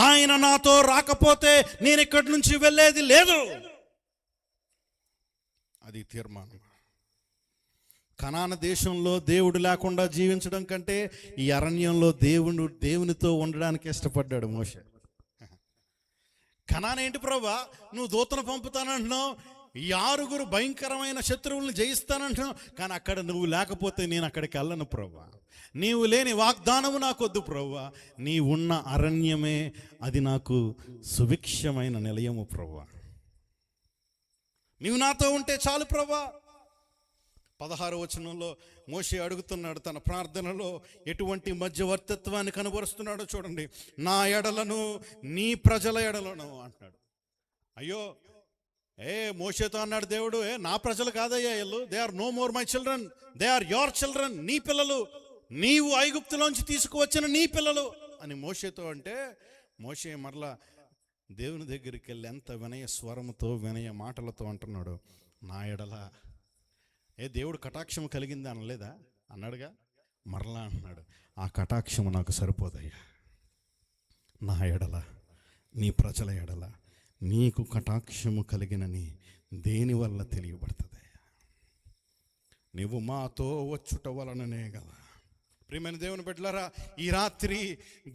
ఆయన నాతో రాకపోతే నేను ఇక్కడి నుంచి వెళ్ళేది లేదు. అది తీర్మానం. కనాన దేశంలో దేవుడు లేకుండా జీవించడం కంటే ఈ అరణ్యంలో దేవునితో ఉండడానికి ఇష్టపడ్డాడు మోషే. కనాన ఏంటి ప్రభా, నువ్వు దూతను పంపుతానంటున్నావు, ఈ 6 భయంకరమైన శత్రువులను జయిస్తానంటున్నావు, కానీ అక్కడ నువ్వు లేకపోతే నేను అక్కడికి వెళ్ళను ప్రభా. నీవు లేని వాగ్దానము నాకొద్దు ప్రభా. నీ ఉన్న అరణ్యమే అది నాకు సుభిక్షమైన నిలయము ప్రభా. నీవు నాతో ఉంటే చాలు ప్రభా. 16వ వచనంలో మోషే అడుగుతున్నాడు, తన ప్రార్థనలో ఎటువంటి మధ్యవర్తిత్వాన్ని కనబరుస్తున్నాడో చూడండి. నా ఎడలను, నీ ప్రజల ఎడలను అంటున్నాడు. అయ్యో, మోషేతో అన్నాడు దేవుడు, నా ప్రజలు కాదయ్యా వీళ్ళు, they are no more my children, they are your children, నీ పిల్లలు, నీవు ఐగుప్తులోంచి తీసుకువచ్చిన నీ పిల్లలు అని మోషేతో అంటే, మోషే మరలా దేవుని దగ్గరికి వెళ్ళి ఎంత వినయ స్వరముతో, వినయ మాటలతో అంటున్నాడు, నా ఎడల. దేవుడు కటాక్షం కలిగింది అనలేదా? అన్నాడుగా. మరలా అంటున్నాడు, ఆ కటాక్షము నాకు సరిపోదయ్యా. నా ఎడల, నీ ప్రజల ఎడల నీకు కటాక్షము కలిగినని దేనివల్ల తెలియబడుతుంది? నువ్వు మాతో వచ్చుట వలననే కదా. ప్రియమైన దేవుని బిడ్డలారా, ఈ రాత్రి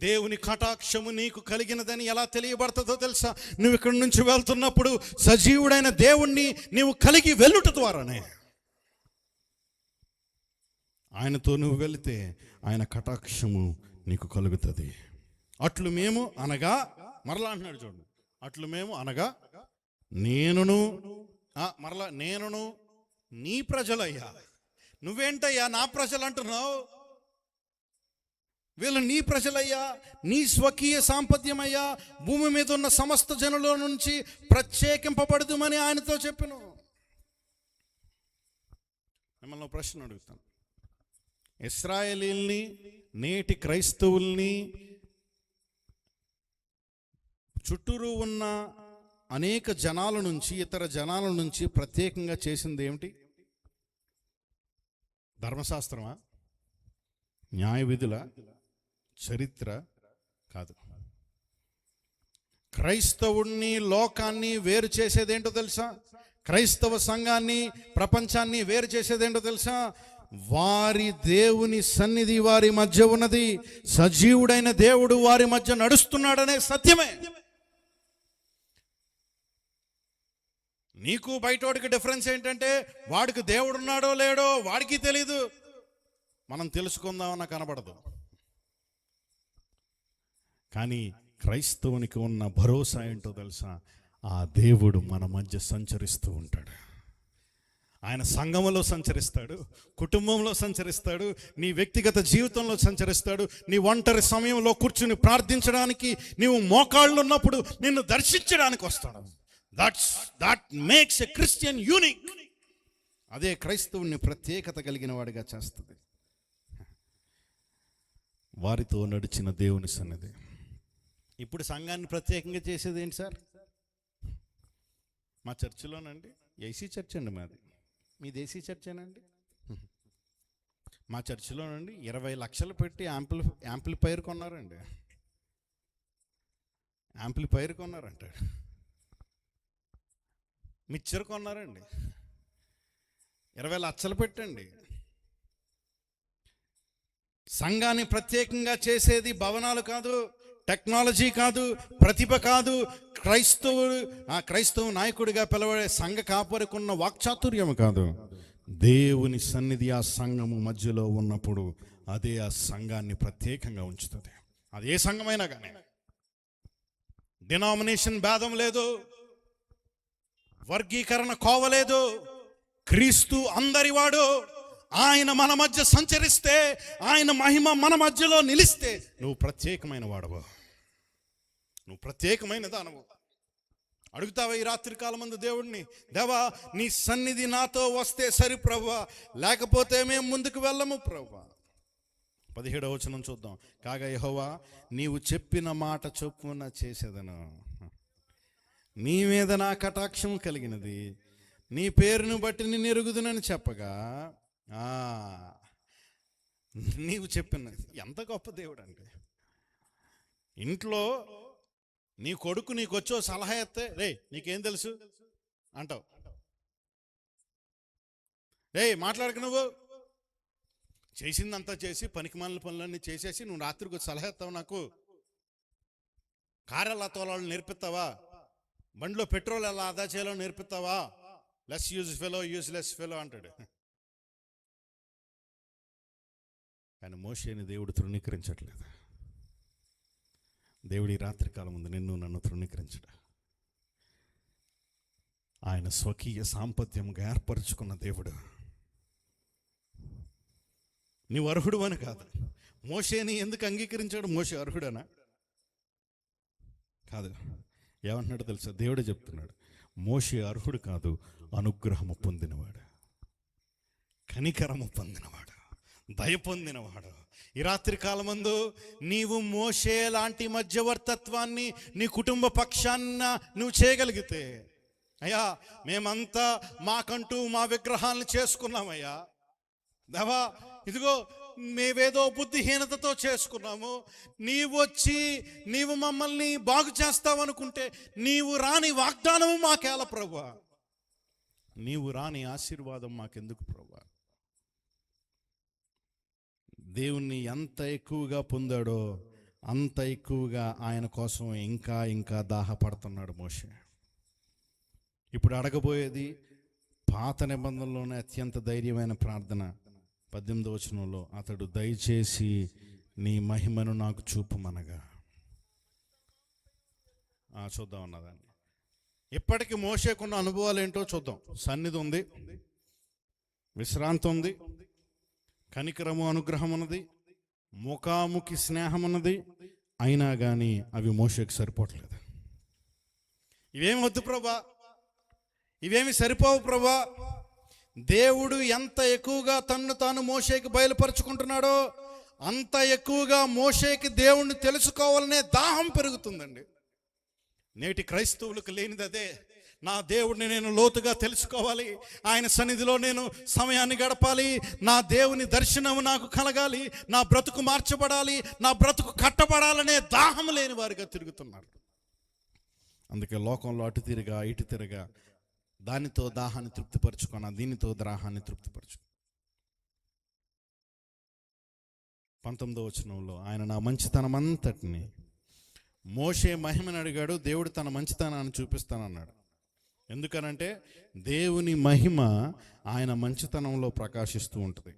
దేవుని కటాక్షము నీకు కలిగినదని ఎలా తెలియబడుతుందో తెలుసా? నువ్వు ఇక్కడి నుంచి వెళ్తున్నప్పుడు సజీవుడైన దేవుణ్ణి నీవు కలిగి వెళ్ళుట ద్వారానే. ఆయనతో నువ్వు వెళితే ఆయన కటాక్షము నీకు కలుగుతుంది. అట్లు మేము అనగా, మరలా అంటున్నాడు చూడండి, అట్లు మేము అనగా నేనును నీ ప్రజలయ్యా. నువ్వేంటయ్యా నా ప్రజలు అంటున్నావు? వీళ్ళు నీ ప్రజలయ్యా, నీ స్వకీయ సాంపత్యమయ్యా, భూమి మీద ఉన్న సమస్త జనుల నుంచి ప్రత్యేకింపబడదుమని ఆయనతో చెప్పాను. మిమ్మల్ని ప్రశ్న అడుగుతాను. ఇశ్రాయేలీల్ని, నేటి క్రైస్తవుల్ని, చుట్టూరు ఉన్న అనేక జనాల నుంచి, ఇతర జనాల నుంచి ప్రత్యేకంగా చేసింది ఏమిటి? ధర్మశాస్త్రమా? న్యాయ విధుల? చరిత్ర? కాదు. క్రైస్తవుణ్ణి లోకాన్ని వేరు చేసేదేంటో తెలుసా? క్రైస్తవ సంఘాన్ని ప్రపంచాన్ని వేరు చేసేదేంటో తెలుసా? వారి దేవుని సన్నిధి వారి మధ్య ఉన్నది, సజీవుడైన దేవుడు వారి మధ్య నడుస్తున్నాడనే సత్యమే. నీకు బయటోడికి డిఫరెన్స్ ఏంటంటే వాడికి దేవుడు ఉన్నాడో లేడో వాడికి తెలీదు, మనం తెలుసుకుందామన్న కనబడదు. కానీ క్రైస్తవునికి ఉన్న భరోసా ఏంటో తెలుసా? ఆ దేవుడు మన మధ్య సంచరిస్తూ ఉంటాడు. ఆయన సంఘములో సంచరిస్తాడు, కుటుంబంలో సంచరిస్తాడు, నీ వ్యక్తిగత జీవితంలో సంచరిస్తాడు. నీ ఒంటరి సమయంలో కూర్చుని ప్రార్థించడానికి, నీవు మోకాళ్ళు ఉన్నప్పుడు నిన్ను దర్శించడానికి వస్తాడు. That makes a Christian unique. అదే క్రైస్తవుని ప్రత్యేకత కలిగిన వాడిగా చేస్తుంది. వారితో నడిచిన దేవుని సన్నిధి. ఇప్పుడు సంఘాన్ని ప్రత్యేకంగా చేసేది ఏంటి సార్? మా చర్చిలోనండి, ఏసీ చర్చ్ అండి మాది. మీది ఏసీ చర్చేనండి? మా చర్చిలోనండి 20 లక్షలు పెట్టి యాంప్లిఫైర్ కొన్నారండి. యాంప్లిఫైర్ కొన్నారంటాడు. మిక్చర్ కొన్నారండి, 20 లక్షలు పెట్టండి. సంఘాన్ని ప్రత్యేకంగా చేసేది భవనాలు కాదు, టెక్నాలజీ కాదు, ప్రతిభ కాదు. క్రైస్తవ నాయకుడిగా పిలవడే సంఘ కాపరికున్న వాక్చాతుర్యం కాదు. దేవుని సన్నిధి ఆ సంఘము మధ్యలో ఉన్నప్పుడు అదే ఆ సంఘాన్ని ప్రత్యేకంగా ఉంచుతుంది. అది ఏ సంఘమైనా కానీ. డినామినేషన్ భేదం లేదు, వర్గీకరణ కోవలేదు. క్రీస్తు అందరివాడు. ఆయన మన మధ్య సంచరిస్తే, ఆయన మహిమ మన మధ్యలో నిలిస్తే నువ్వు ప్రత్యేకమైన వాడవు, నువ్వు ప్రత్యేకమైన దానవు. అడుగుతావా ఈ రాత్రి కాలమందు దేవుడిని, దేవా నీ సన్నిధి నాతో వస్తే సరి ప్రభువా, లేకపోతే మేము ముందుకు వెళ్ళము ప్రభువా. 17వ వచనం చూద్దాం. కాగా యెహోవా నీవు చెప్పిన మాట చొప్పున చేసేదను, నీ మీద నా కటాక్షం కలిగినది, నీ పేరును బట్టి నిన్ను ఎరుగుదునని చెప్పగా నీవు చెప్పిన. ఎంత గొప్ప దేవుడు అంటే, ఇంట్లో నీ కొడుకు నీకు వచ్చో సలహా ఎత్తే, రే నీకేం తెలుసు అంటావు. రే మాట్లాడక, నువ్వు చేసిందంతా చేసి పనికిమాలిన పనులన్నీ చేసేసి నువ్వు రాత్రికి సలహా ఎత్తావు. నాకు కారు ఎలా తోలాలో నేర్పిస్తావా, బండిలో పెట్రోల్ ఎలా ఆదా చేయాలో నేర్పిస్తావా? Less use fellow, useless fellow అంటాడు. కానీ మోషేని దేవుడు తృణీకరించట్లేదు. దేవుడి రాత్రి కాలం ముందు నిన్ను నన్ను తృణీకరించడు. ఆయన స్వకీయ సాంపత్యంగా ఏర్పరచుకున్న దేవుడు. నీవు అర్హుడు అని కాదు. మోషేని ఎందుకు అంగీకరించాడు? మోషే అర్హుడనా? కాదు. ఏమంటున్నాడు తెలుసా? దేవుడే చెప్తున్నాడు, మోషే అర్హుడు కాదు, అనుగ్రహము పొందినవాడు, కనికరము పొందినవాడు, దయ పొందినవాడు. ఈ రాత్రి కాలమందు నీవు మోషే లాంటి మధ్యవర్తత్వాన్ని నీ కుటుంబ పక్షాన్న నువ్వు చేయగలిగితే, అయ్యా మేమంతా మాకంటూ మా విగ్రహాలను చేసుకున్నామయ్యా దేవా, ఇదిగో మేవేదో బుద్ధిహీనతతో చేసుకున్నాము, నీవు వచ్చి నీవు మమ్మల్ని బాగు చేస్తావనుకుంటే నీవు రాని వాగ్దానము మాకేలా ప్రభువా, నీవు రాని ఆశీర్వాదం మాకెందుకు ప్రభువా? దేవుణ్ణి ఎంత ఎక్కువగా పొందాడో అంత ఎక్కువగా ఆయన కోసం ఇంకా ఇంకా దాహపడుతున్నాడు మోషే. ఇప్పుడు అడగబోయేది పాత నిబంధనలోనే అత్యంత ధైర్యమైన ప్రార్థన. 18వ వచనంలో అతడు దయచేసి నీ మహిమను నాకు చూపుమనగా. చూద్దాం అన్నదాన్ని. ఇప్పటికి మోషేకున్న అనుభవాలు ఏంటో చూద్దాం. సన్నిధి ఉంది, విశ్రాంతి ఉంది, కనికరము అనుగ్రహం ఉన్నది, ముఖాముఖి స్నేహం ఉన్నది. అయినా కానీ అవి మోషేకి సరిపోవట్లేదు. ఇవేమి వద్దు ప్రభా, ఇవేమి సరిపోవు ప్రభా. దేవుడు ఎంత ఎక్కువగా తన్ను తాను మోషేకి బయలుపరుచుకుంటున్నాడో అంత ఎక్కువగా మోషేకి దేవుణ్ణి తెలుసుకోవాలనే దాహం పెరుగుతుందండి. నేటి క్రైస్తవులకు లేనిది అదే. నా దేవుడిని నేను లోతుగా తెలుసుకోవాలి, ఆయన సన్నిధిలో నేను సమయాన్ని గడపాలి, నా దేవుని దర్శనం నాకు కలగాలి, నా బ్రతుకు మార్చబడాలి, నా బ్రతుకు కట్టబడాలనే దాహం లేని వారిగా తిరుగుతున్నారు. అందుకే లోకంలో అటు తిరగా ఇటు తిరగా దానితో దాహాన్ని తృప్తిపరచుకున్నా, దీనితో దాహాన్ని తృప్తిపరచు. 19వ వచనంలో ఆయన నా మంచితనం అంతటిని, మోషే మహిమని అడిగాడు, దేవుడు తన మంచితనాన్ని చూపిస్తానన్నాడు. ఎందుకనంటే దేవుని మహిమ ఆయన మంచితనంలో ప్రకాశిస్తూ ఉంటుంది.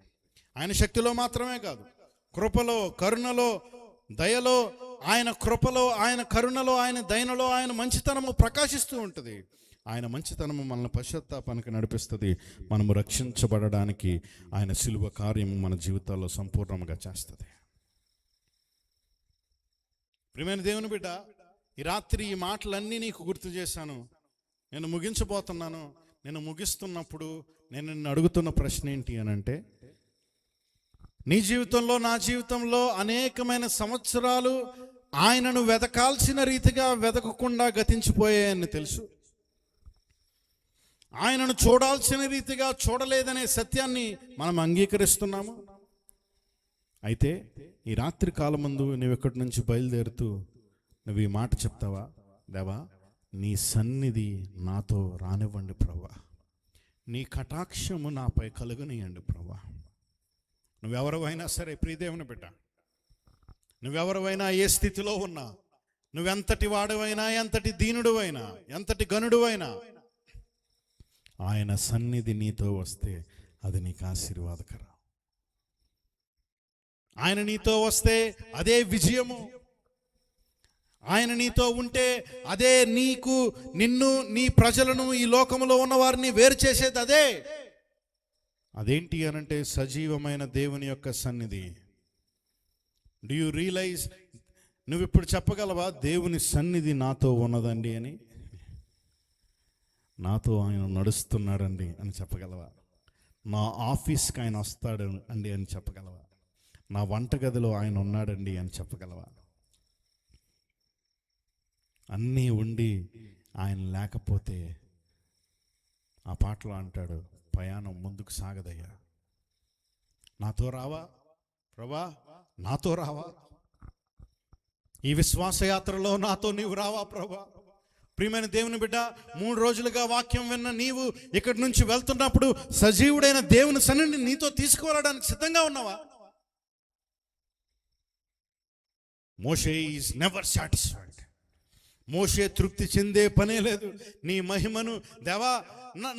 ఆయన శక్తిలో మాత్రమే కాదు, కృపలో, కరుణలో, దయలో, ఆయన కృపలో, ఆయన కరుణలో, ఆయన దయనలో ఆయన మంచితనము ప్రకాశిస్తూ ఉంటుంది. ఆయన మంచితనము మనల్ని పశ్చాత్తాపానికి నడిపిస్తుంది. మనము రక్షించబడడానికి ఆయన శిలువ కార్యము మన జీవితాల్లో సంపూర్ణంగా చేస్తుంది. ప్రియమైన దేవుని బిడ్డ, ఈ రాత్రి ఈ మాటలన్నీ నీకు గుర్తు చేశాను. నేను ముగించబోతున్నాను. నేను ముగిస్తున్నప్పుడు నేను నిన్ను అడుగుతున్న ప్రశ్న ఏంటి అనంటే, నీ జీవితంలో, నా జీవితంలో అనేకమైన సంవత్సరాలు ఆయనను వెతకాల్సిన రీతిగా వెతకకుండా గతించిపోయాయని తెలుసు. ఆయనను చూడాల్సిన రీతిగా చూడలేదనే సత్యాన్ని మనం అంగీకరిస్తున్నాము. అయితే ఈ రాత్రి కాలం ముందు నువ్వు ఇక్కడి నుంచి బయలుదేరుతూ నువ్వు ఈ మాట చెప్తావా, దేవా నీ సన్నిధి నాతో రానివ్వండి ప్రభా, నీ కటాక్షము నాపై కలుగనియండి ప్రభా. నువ్వెవరైనా సరే ప్రియదేవుని బిడ్డ, నువ్వెవరైనా ఏ స్థితిలో ఉన్నా, నువ్వెంతటి వాడువైనా, ఎంతటి దీనుడువైనా, ఎంతటి గనుడువైనా, ఆయన సన్నిధి నీతో వస్తే అది నీకు ఆశీర్వాదకరం. ఆయన నీతో వస్తే అదే విజయము. ఆయన నీతో ఉంటే అదే నీకు, నిన్ను, నీ ప్రజలను, ఈ లోకంలో ఉన్న వారిని వేరు చేసేది అదే. అదేంటి అనంటే సజీవమైన దేవుని యొక్క సన్నిధి. Do you realise? నువ్వు ఇప్పుడు చెప్పగలవా దేవుని సన్నిధి నాతో ఉన్నదండి అని? నాతో ఆయన నడుస్తున్నాడండి అని చెప్పగలవా? నా ఆఫీస్కి ఆయన వస్తాడు అండి అని చెప్పగలవా? నా వంటగదిలో ఆయన ఉన్నాడండి అని చెప్పగలవా? అన్నీ ఉండి ఆయన లేకపోతే ఆ పాటలో అంటాడు, ప్రయాణం ముందుకు సాగదయ్యా. నాతో రావా ప్రభా, నాతో రావా? ఈ విశ్వాసయాత్రలో నాతో నీవు రావా ప్రభా? ప్రియమైన దేవుని బిడ్డ, 3 రోజులుగా వాక్యం విన్న నీవు ఇక్కడి నుంచి వెళ్తున్నప్పుడు సజీవుడైన దేవుని సన్నిధిని నీతో తీసుకువెళ్ళడానికి సిద్ధంగా ఉన్నావా? మోషే ఈజ్ నెవర్ సాటిస్ఫైడ్. మోషే తృప్తి చెందే పనే లేదు. నీ మహిమను దేవా,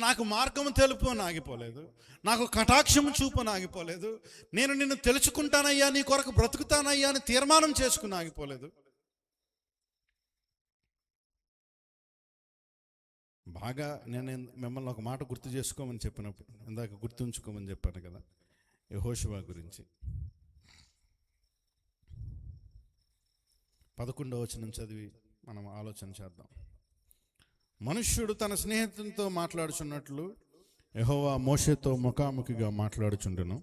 నాకు మార్గము తెలుపు అని ఆగిపోలేదు, నాకు కటాక్షము చూపు అని ఆగిపోలేదు, నేను నిన్ను తెలుసుకుంటానయ్యా, నీ కొరకు బ్రతుకుతానయ్యా అని తీర్మానం చేసుకుని ఆగిపోలేదు. బాగా నేను మిమ్మల్ని ఒక మాట గుర్తు చేసుకోమని చెప్పినప్పుడు, ఇందాక గుర్తుంచుకోమని చెప్పాను కదా, యెహోషువ గురించి. 11వ వచనం చదివి మనం ఆలోచన చేద్దాం. మనుష్యుడు తన స్నేహితునితో మాట్లాడుచున్నట్లు యెహోవా మోషేతో ముఖాముఖిగా మాట్లాడుచుండెను.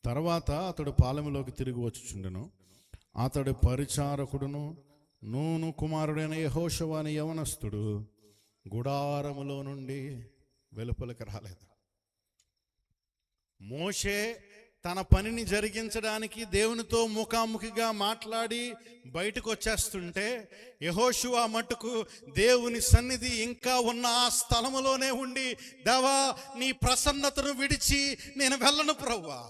తర్వాత అతడు పాలెములోకి తిరిగి వచ్చుచుండెను. అతడు పరిచారకుడును నూను కుమారుడైన యెహోషువ అనే యవనస్తుడు గుడారములో నుండి వెలుపలికి రాలేదు. మోషే తన పనిని జరిగించడానికి దేవునితో ముఖాముఖిగా మాట్లాడి బయటకు వచ్చేస్తుంటే, యెహోషువ మట్టుకు దేవుని సన్నిధి ఇంకా ఉన్న ఆ స్థలములోనే ఉండి, దేవా నీ ప్రసన్నతను విడిచి నేను వెళ్ళను ప్రభువా,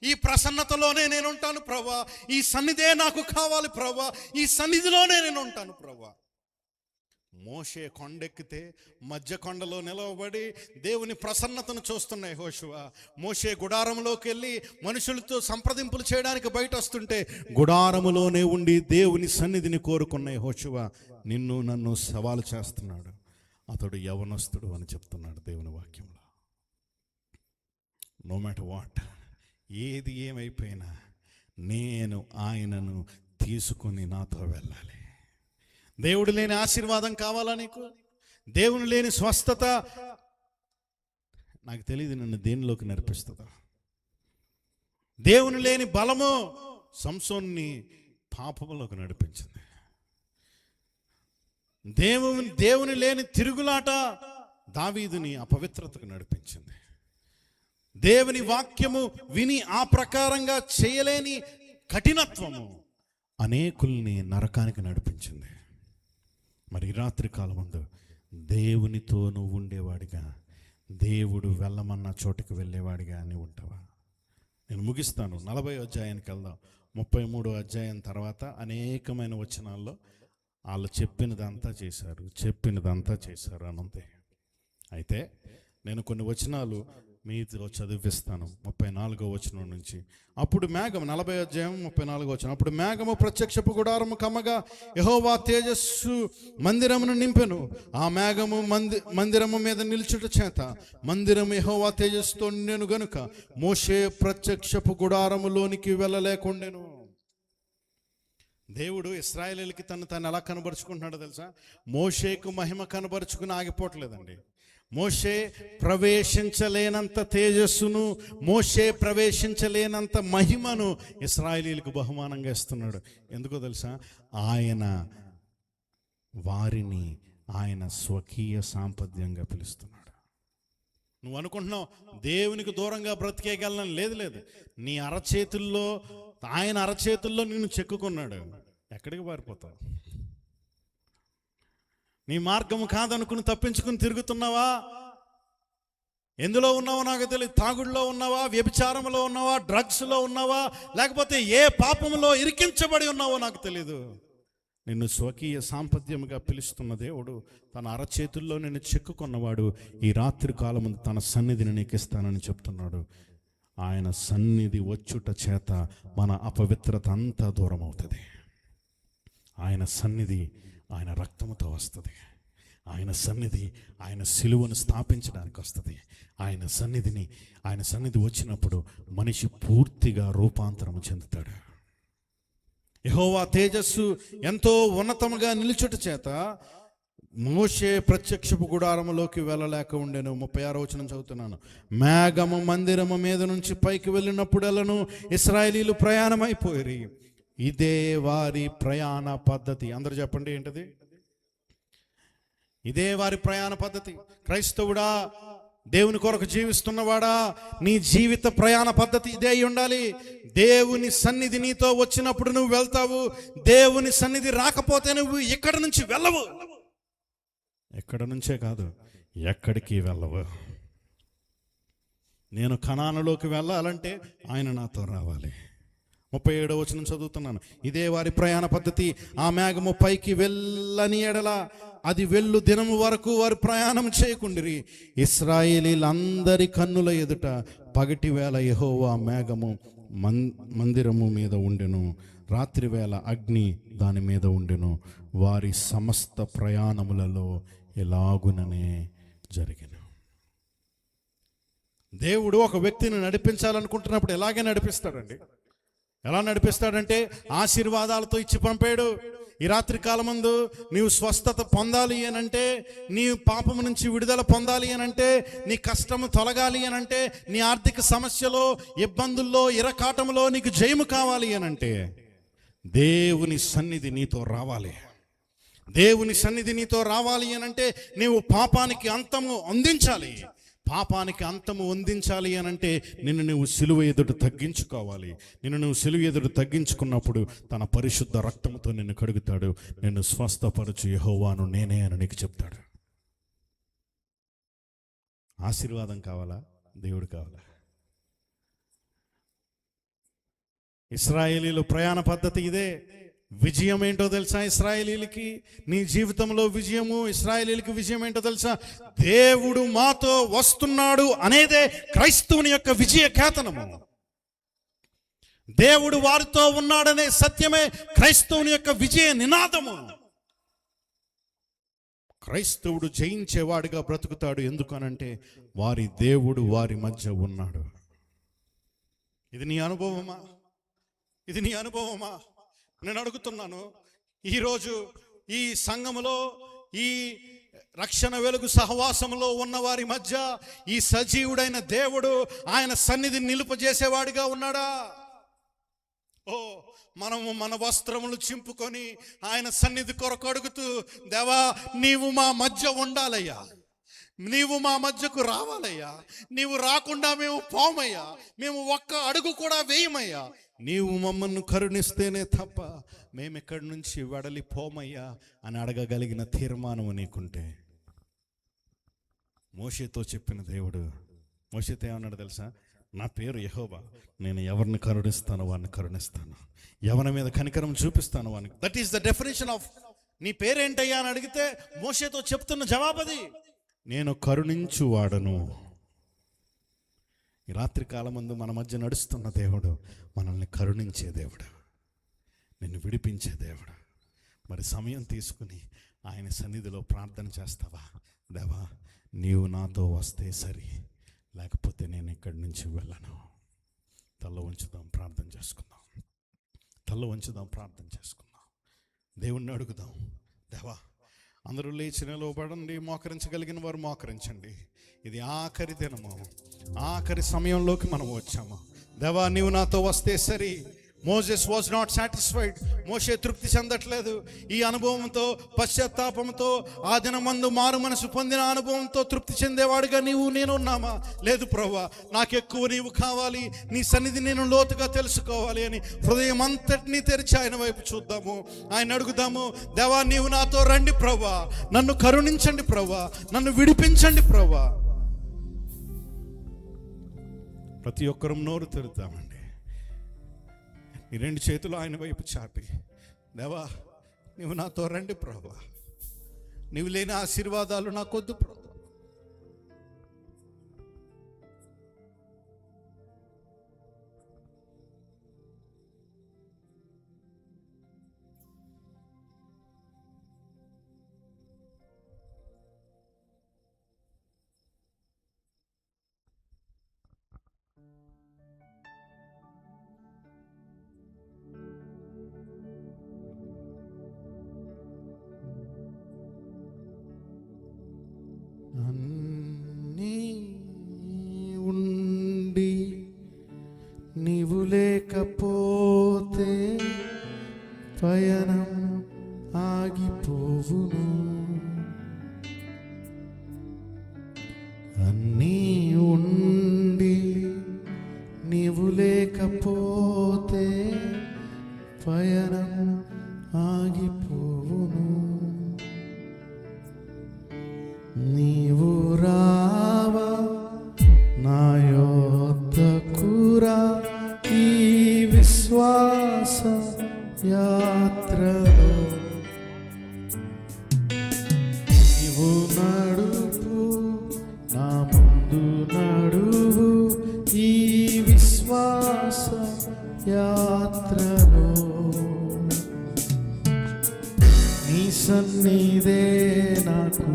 ఈ ప్రసన్నతలోనే నేను ఉంటాను ప్రభువా, ఈ సన్నిధే నాకు కావాలి ప్రభువా, ఈ సన్నిధిలోనే నేను ఉంటాను ప్రభువా. మోషే కొండెక్కితే మధ్య కొండలో నిలవబడి దేవుని ప్రసన్నతను చూస్తున్న యెహోషువ, మోషే గుడారంలోకి వెళ్ళి మనుషులతో సంప్రదింపులు చేయడానికి బయట వస్తుంటే గుడారములోనే ఉండి దేవుని సన్నిధిని కోరుకున్న యెహోషువ నిన్ను నన్ను సవాలు చేస్తున్నాడు. అతడు యవనస్తుడు అని చెప్తున్నాడు దేవుని వాక్యంలో. నో మ్యాటర్ వాట్, ఏది ఏమైపోయినా నేను ఆయనను తీసుకుని నాతో వెళ్ళాలి. దేవుడు లేని ఆశీర్వాదం కావాలా నీకు? దేవుని లేని స్వస్థత నాకు తెలియదు నన్ను దేనిలోకి నడిపిస్తుందా? దేవుని లేని బలము సంసోన్ని పాపంలోకి నడిపించింది. దేవుని లేని తిరుగులాట దావీదుని అపవిత్రతకు నడిపించింది. దేవుని వాక్యము విని ఆ ప్రకారంగా చేయలేని కఠినత్వము అనేకుల్ని నరకానికి నడిపించింది. మరి ఈ రాత్రి కాలమందు దేవునితో నువ్వు ఉండేవాడిగా, దేవుడు వెళ్ళమన్న చోటుకు వెళ్ళేవాడిగా అని ఉంటావా? నేను ముగిస్తాను. 40 అధ్యాయానికి వెళ్దాం. 33 అధ్యాయం తర్వాత అనేకమైన వచనాల్లో వాళ్ళు చెప్పినదంతా చేశారు అనంతే. అయితే నేను కొన్ని వచనాలు మీతో చదివిస్తాను. 34వ వచనం నుంచి. అప్పుడు మేఘం, 40 అధ్యాయం 34వ వచనం. అప్పుడు మేఘము ప్రత్యక్షపు గుడారము కమ్మగా యెహోవా తేజస్సు మందిరమును నింపెను. ఆ మేఘము మందిరము మీద నిల్చుట చేత మందిరము యెహోవా తేజస్సుతో నిండెను గనుక మోషే ప్రత్యక్షపు గుడారములోనికి వెళ్ళలేకుండెను. దేవుడు ఇశ్రాయేలీయులకి తను ఎలా కనబరుచుకుంటున్నాడో తెలుసా? మోషేకు మహిమ కనబరుచుకుని ఆగిపోవట్లేదండి. మోషే ప్రవేశించలేనంత తేజస్సును, మోషే ప్రవేశించలేనంత మహిమను ఇశ్రాయేలీయులకు బహుమానంగా ఇస్తున్నాడు. ఎందుకో తెలుసా? వారిని ఆయన స్వకీయ సాంపద్యంగా పిలుస్తున్నాడు. నువ్వు అనుకుంటున్నావు దేవునికి దూరంగా బ్రతికేయగలను. లేదు. నీ అరచేతుల్లో, ఆయన అరచేతుల్లో నిన్ను చెక్కుకున్నాడు. ఎక్కడికి పారిపోతావు? నీ మార్గము కాదనుకుని తప్పించుకుని తిరుగుతున్నావా? ఎందులో ఉన్నావో నాకు తెలియదు. తాగుడులో ఉన్నావా, వ్యభిచారంలో ఉన్నావా, డ్రగ్స్లో ఉన్నావా, లేకపోతే ఏ పాపంలో ఇరికించబడి ఉన్నావో నాకు తెలియదు. నిన్ను స్వకీయ సాంపద్యముగా పిలుస్తున్న దేవుడు, తన అరచేతుల్లో నిన్ను చెక్కుకున్నవాడు ఈ రాత్రి కాలము తన సన్నిధిని నీకు ఇస్తానని చెప్తున్నాడు. ఆయన సన్నిధి వచ్చుట చేత మన అపవిత్రత అంతా దూరం అవుతుంది. ఆయన సన్నిధి ఆయన రక్తముతో వస్తుంది. ఆయన సన్నిధి ఆయన సిలువను స్థాపించడానికి వస్తుంది. ఆయన సన్నిధి వచ్చినప్పుడు మనిషి పూర్తిగా రూపాంతరం చెందుతాడు. యెహోవా తేజస్సు ఎంతో ఉన్నతముగా నిలుచుట చేత మోషే ప్రత్యక్షపు గుడారములోకి వెళ్ళలేక ఉండెను. 36వ వచనం చదువుతున్నాను. మేఘము మందిరము మీద నుంచి పైకి వెళ్ళినప్పుడెల్లను ఇశ్రాయేలీయులు ప్రయాణమైపోయి, ఇదే వారి ప్రయాణ పద్ధతి. అందరూ చెప్పండి, ఏంటది? ఇదే వారి ప్రయాణ పద్ధతి. క్రైస్తవుడా, దేవుని కొరకు జీవిస్తున్నవాడా, నీ జీవిత ప్రయాణ పద్ధతి ఇదే అయి ఉండాలి. దేవుని సన్నిధి నీతో వచ్చినప్పుడు నువ్వు వెళ్తావు. దేవుని సన్నిధి రాకపోతే నువ్వు ఇక్కడి నుంచి వెళ్ళవు. ఎక్కడ నుంచే కాదు, ఎక్కడికి వెళ్ళవు. నేను కనానులోకి వెళ్ళాలంటే ఆయన నాతో రావాలి. 37వ వచనం చదువుతున్నాను. ఇదే వారి ప్రయాణ పద్ధతి. ఆ మేఘము పైకి వెళ్ళని ఎడల అది వెళ్ళు దినము వరకు వారు ప్రయాణం చేయకుండిరి. ఇశ్రాయేలీలందరి కన్నుల ఎదుట పగటి వేళ యెహోవా మేఘము మందిరము మీద ఉండెను, రాత్రి వేళ అగ్ని దాని మీద ఉండెను. వారి సమస్త ప్రయాణములలో ఎలాగుననే జరిగెను. దేవుడు ఒక వ్యక్తిని నడిపించాలనుకుంటున్నప్పుడు ఎలాగే నడిపిస్తాడండి. ఎలా నడిపిస్తాడంటే ఆశీర్వాదాలతో ఇచ్చి పంపాడు. ఈ రాత్రి కాలమందు నీవు స్వస్థత పొందాలి అనంటే, నీ పాపము నుంచి విడుదల పొందాలి అనంటే, నీ కష్టము తొలగాలి అనంటే, నీ ఆర్థిక సమస్యలో, ఇబ్బందుల్లో, ఇరకాటములో నీకు జయము కావాలి అనంటే దేవుని సన్నిధి నీతో రావాలి. దేవుని సన్నిధి నీతో రావాలి అనంటే నీవు పాపానికి అంతము అందించాలి. పాపానికి అంతము అందించాలి అనంటే నిన్ను నువ్వు సిలువ ఎదుట తగ్గించుకోవాలి. నిన్ను నువ్వు సిలువ ఎదుట తగ్గించుకున్నప్పుడు తన పరిశుద్ధ రక్తముతో నిన్ను కడుగుతాడు. నిన్ను స్వస్థపరచు యెహోవాను నేనే అని నీకు చెప్తాడు. ఆశీర్వాదం కావాలా? దేవుడు కావాలా? ఇశ్రాయేలీయుల ప్రయాణ పద్ధతి ఇదే. విజయం ఏంటో తెలుసా? ఇశ్రాయేలీయులకి నీ జీవితంలో విజయము, ఇశ్రాయేలీయులకి విజయం ఏంటో తెలుసా? దేవుడు మాతో వస్తున్నాడు అనేదే క్రైస్తవుని యొక్క విజయ కేతనము. దేవుడు వారితో ఉన్నాడనే సత్యమే క్రైస్తవుని యొక్క విజయ నినాదము. క్రైస్తవుడు జయించేవాడిగా బ్రతుకుతాడు. ఎందుకనంటే వారి దేవుడు వారి మధ్య ఉన్నాడు. ఇది నీ అనుభవమా? ఇది నీ అనుభవమా? నేను అడుగుతున్నాను. ఈరోజు ఈ సంఘములో, ఈ రక్షణ వెలుగు సహవాసంలో ఉన్న వారి మధ్య ఈ సజీవుడైన దేవుడు ఆయన సన్నిధిని నిలుపజేసేవాడిగా ఉన్నాడా? మనము మన వస్త్రములు చింపుకొని ఆయన సన్నిధి కొరకు అడుగుతూ, దేవా నీవు మా మధ్య ఉండాలయ్యా, నీవు మా మధ్యకు రావాలయ్యా. నీవు రాకుండా మేము పోమయ్యా. మేము ఒక్క అడుగు కూడా వేయమయ్యా. నీవు మమ్మల్ని కరుణిస్తేనే తప్ప మేము ఇక్కడి నుంచి వెడలిపోమయ్యా అని అడగగలిగిన తీర్మానం నీకుంటే, మోషేతో చెప్పిన దేవుడు, మోషేతో ఏమన్నాడు తెలుసా? నా పేరు యెహోవా, నేను ఎవరిని కరుణిస్తానో వాడిని కరుణిస్తాను, ఎవరి మీద కనికరం చూపిస్తాను వాడిని. That is the definition of నీ పేరేంటయ్యా అని అడిగితే మోషేతో చెప్తున్న జవాబది, నేను కరుణించువాడను. ఈ రాత్రి కాలమందు మన మధ్య నడుస్తున్న దేవుడు మనల్ని కరుణించే దేవుడు, నిన్ను విడిపించే దేవుడు. మరి సమయం తీసుకుని ఆయన సన్నిధిలో ప్రార్థన చేస్తావా? దేవా, నీవు నాతో వస్తే సరి, లేకపోతే నేను ఇక్కడి నుంచి వెళ్ళను. తల్ల ఉంచుదాం, ప్రార్థన చేసుకుందాం. తల్ల ఉంచుదాం, ప్రార్థన చేసుకుందాం. దేవుణ్ణి అడుగుదాం. దేవా, అందరూ లేచి నిలవబడండి. మోకరించగలిగిన వారు మోకరించండి. ఇది ఆఖరి దినము, ఆఖరి సమయంలోకి మనం వచ్చాము. దేవా, నీవు నాతో వస్తే సరి. Moses was not satisfied. Moshe తృప్తి చెందట్లేదు. ఈ అనుభవంతో, పశ్చాత్తాపంతో, ఆ దినమందు మారు మనసు పొందిన అనుభవంతో తృప్తి చెందేవాడుగా నేను ఉన్నామా? లేదు ప్రభువా, నాకెక్కువ నీవు కావాలి, నీ సన్నిధి నేను లోతుగా తెలుసుకోవాలి అని హృదయం అంతటినీ తెరిచి ఆయన వైపు చూద్దాము. ఆయన అడుగుదాము, దేవా, నీవు నాతో రండి ప్రభువా, నన్ను కరుణించండి ప్రభువా, నన్ను విడిపించండి ప్రభువా. ప్రతి ఒక్కరం నోరు తెరుద్దామండి. ఈ రెండు చేతులు ఆయన వైపు చాపి, దేవా, నీవు నాతో రండి ప్రభువా, నీవు లేని ఆశీర్వాదాలు నాకొద్దు ప్రభువా. అన్నీ ఉండి నీవు లేకపోతే పయనం ఆగిపోవును. అన్నీ ఉండి నీవు లేకపోతే పయనం ఆగిపోవును. నీవు రావా నా యొద్దకురా, ఈ విశ్వాస యాత్రలో నీవు నడుపు, నా ముందు నడువు, ఈ విశ్వాస యాత్రలో నీ సన్నిధే నాకు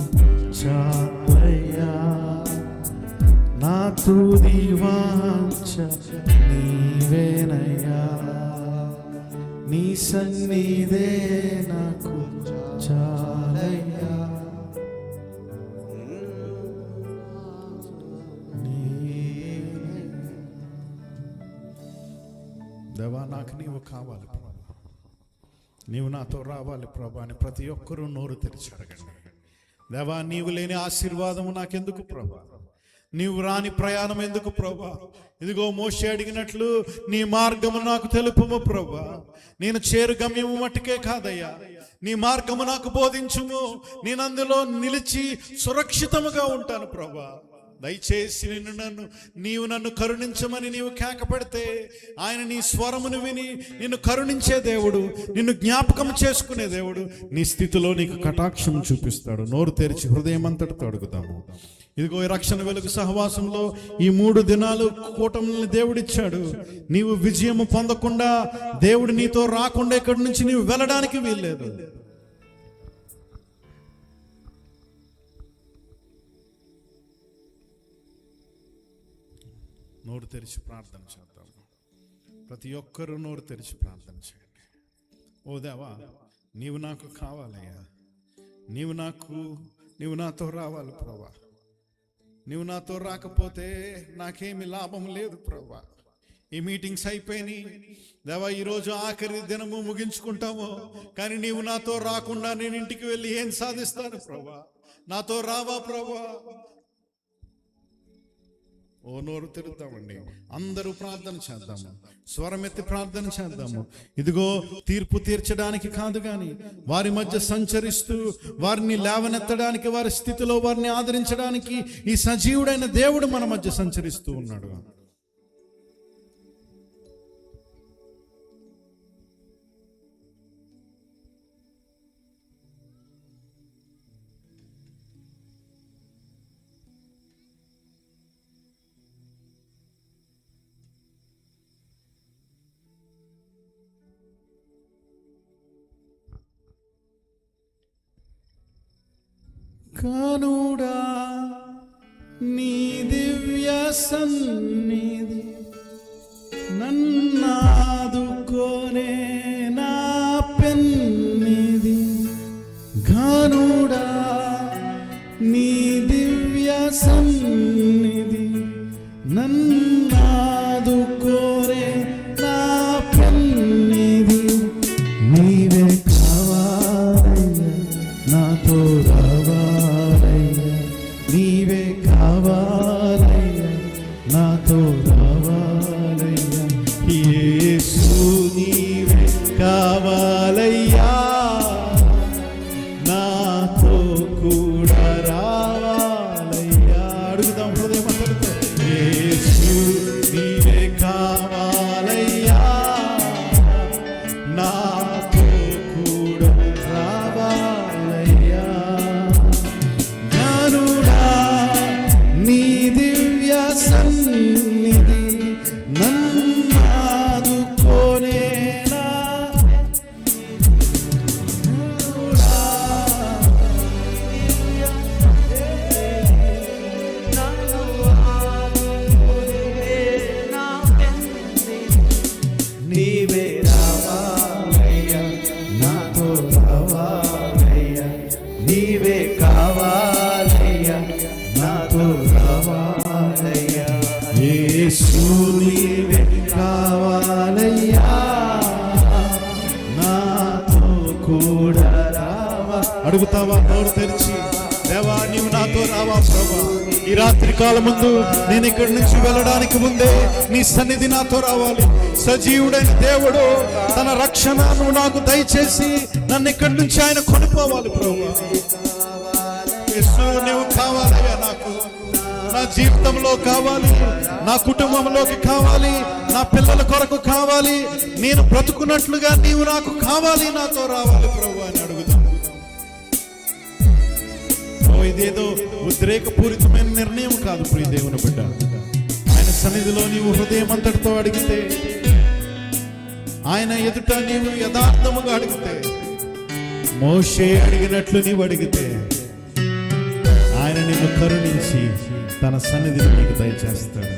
చాలయ్యా, నా తుది వాంఛ నీవేనయ్యా, నీ సన్నిధే నాకు చాలయ్యా. దేవా, నాకు నీవు కావాలి ప్రభా, నీవు నాతో రావాలి ప్రభా అని ప్రతి ఒక్కరూ నోరు తెరిచి అడగండి. దేవా, నీవు లేని ఆశీర్వాదము నాకెందుకు ప్రభా, నీవు రాని ప్రయాణం ఎందుకు ప్రభా? ఇదిగో మోషే అడిగినట్లు నీ మార్గము నాకు తెలుపుము ప్రభా. నేను చేరు గమ్యము మట్టుకే కాదయ్యా, నీ మార్గము నాకు బోధించుము. నేను అందులో నిలిచి సురక్షితముగా ఉంటాను ప్రభా. దయచేసి నీవు నన్ను కరుణించమని నీవు కేక పెడితే ఆయన నీ స్వరమును విని నిన్ను కరుణించే దేవుడు, నిన్ను జ్ఞాపకం చేసుకునే దేవుడు నీ స్థితిలో నీకు కటాక్షం చూపిస్తాడు. నోరు తెరిచి హృదయం అంతటితో అడుగుతాము. ఇదిగో ఈ రక్షణ వెలుగు సహవాసంలో ఈ 3 దినాలు కూటమిని దేవుడిచ్చాడు. నీవు విజయము పొందకుండా, దేవుడు నీతో రాకుండా ఇక్కడి నుంచి నీవు వెళ్ళడానికి వీల్లేదు. నోరు తెరిచి ప్రార్థన చేద్దాం. ప్రతి ఒక్కరూ నోరు తెరిచి ప్రార్థన చేయండి. ఓ దేవా, నీవు నాకు కావాలయ్యా, నీవు నాతో రావాలి ప్రభా. నీవు నాతో రాకపోతే నాకేమి లాభం లేదు ప్రభా. ఈ మీటింగ్స్ అయిపోయినాయి దేవా, ఈరోజు ఆఖరి దినము ముగించుకుంటాము. కానీ నీవు నాతో రాకుండా నేను ఇంటికి వెళ్ళి ఏం సాధిస్తాను ప్రభా? నాతో రావా ప్రభా. ఓ నోరు తిరుగుతామండి, అందరూ ప్రార్థన చేద్దాము, స్వరమెత్తి ప్రార్థన చేద్దాము. ఇదిగో తీర్పు తీర్చడానికి కాదు గాని వారి మధ్య సంచరిస్తూ వారిని లేవనెత్తడానికి, వారి స్థితిలో వారిని ఆదరించడానికి ఈ సజీవుడైన దేవుడు మన మధ్య సంచరిస్తూ ఉన్నాడు. కనుడా నీ దివ్య సన్నిధి నన్నాదుకోనే నా పెన్నిధి. కనుడా నీ దివ్య సన్నిధి నన్నాదుకోనే నా పెన్నిధి. నీవే కావాలయ్యా నాతో రావాలయ్యా, నీవే కావాలయ్యా నాతో రావాలయ్యా. యేసు నీవే కావాలయ్యా నాతో కూడా రావాలయ్యా. అడుగుదాం హృదయం అందరితో. యేసు నీవే కావాలయ్యా నాతో కూడా రావాలయ్యా. జ్ఞానుడా నీ దివ్య సన్నిధి నన్నాదుకోనేనా. నీవే రావాలయ్యా నాతో రావాలయ్యా, నీవే కావాలయ్యా నాతో రావాలయ్యా. యేసు నీవే కావాలయ్యా నాతో కూడా రావా. అడుగుతావా నోరు తెరిచి? దేవా నీవు నాతో రావా ప్రభా. ఈ రాత్రి కాలం ముందు నేను ఇక్కడి నుంచి వెళ్ళడానికి ముందే నీ సన్నిధి నాతో రావాలి. సజీవుడైన దేవుడు తన రక్షణను నాకు దయచేసి నన్ను ఇక్కడి నుంచి ఆయన కొనిపోవాలి ప్రభా. యేసు నీవు కావాలయ్యా నాకు, నా జీవితంలో కావాలి, నా కుటుంబంలోకి కావాలి, నా పిల్లల కొరకు కావాలి. నేను బ్రతుకున్నట్లుగా నీవు నాకు కావాలి, నాతో రావాలి ప్రభు అని అడుగుదాం. ఇదేదో ఉద్రేకపూరితమైన నిర్ణయం కాదు ప్రియ దేవుని బిడ్డ. ఆయన సన్నిధిలో నీవు హృదయం అంతటితో అడిగితే, ఆయన ఎదుట నీవు యథార్థముగా అడిగితే, మోషే అడిగినట్లు నీవు అడిగితే ఆయన నిన్ను కరుణించి తన సన్నిధిని నీకు దయచేస్తాడు.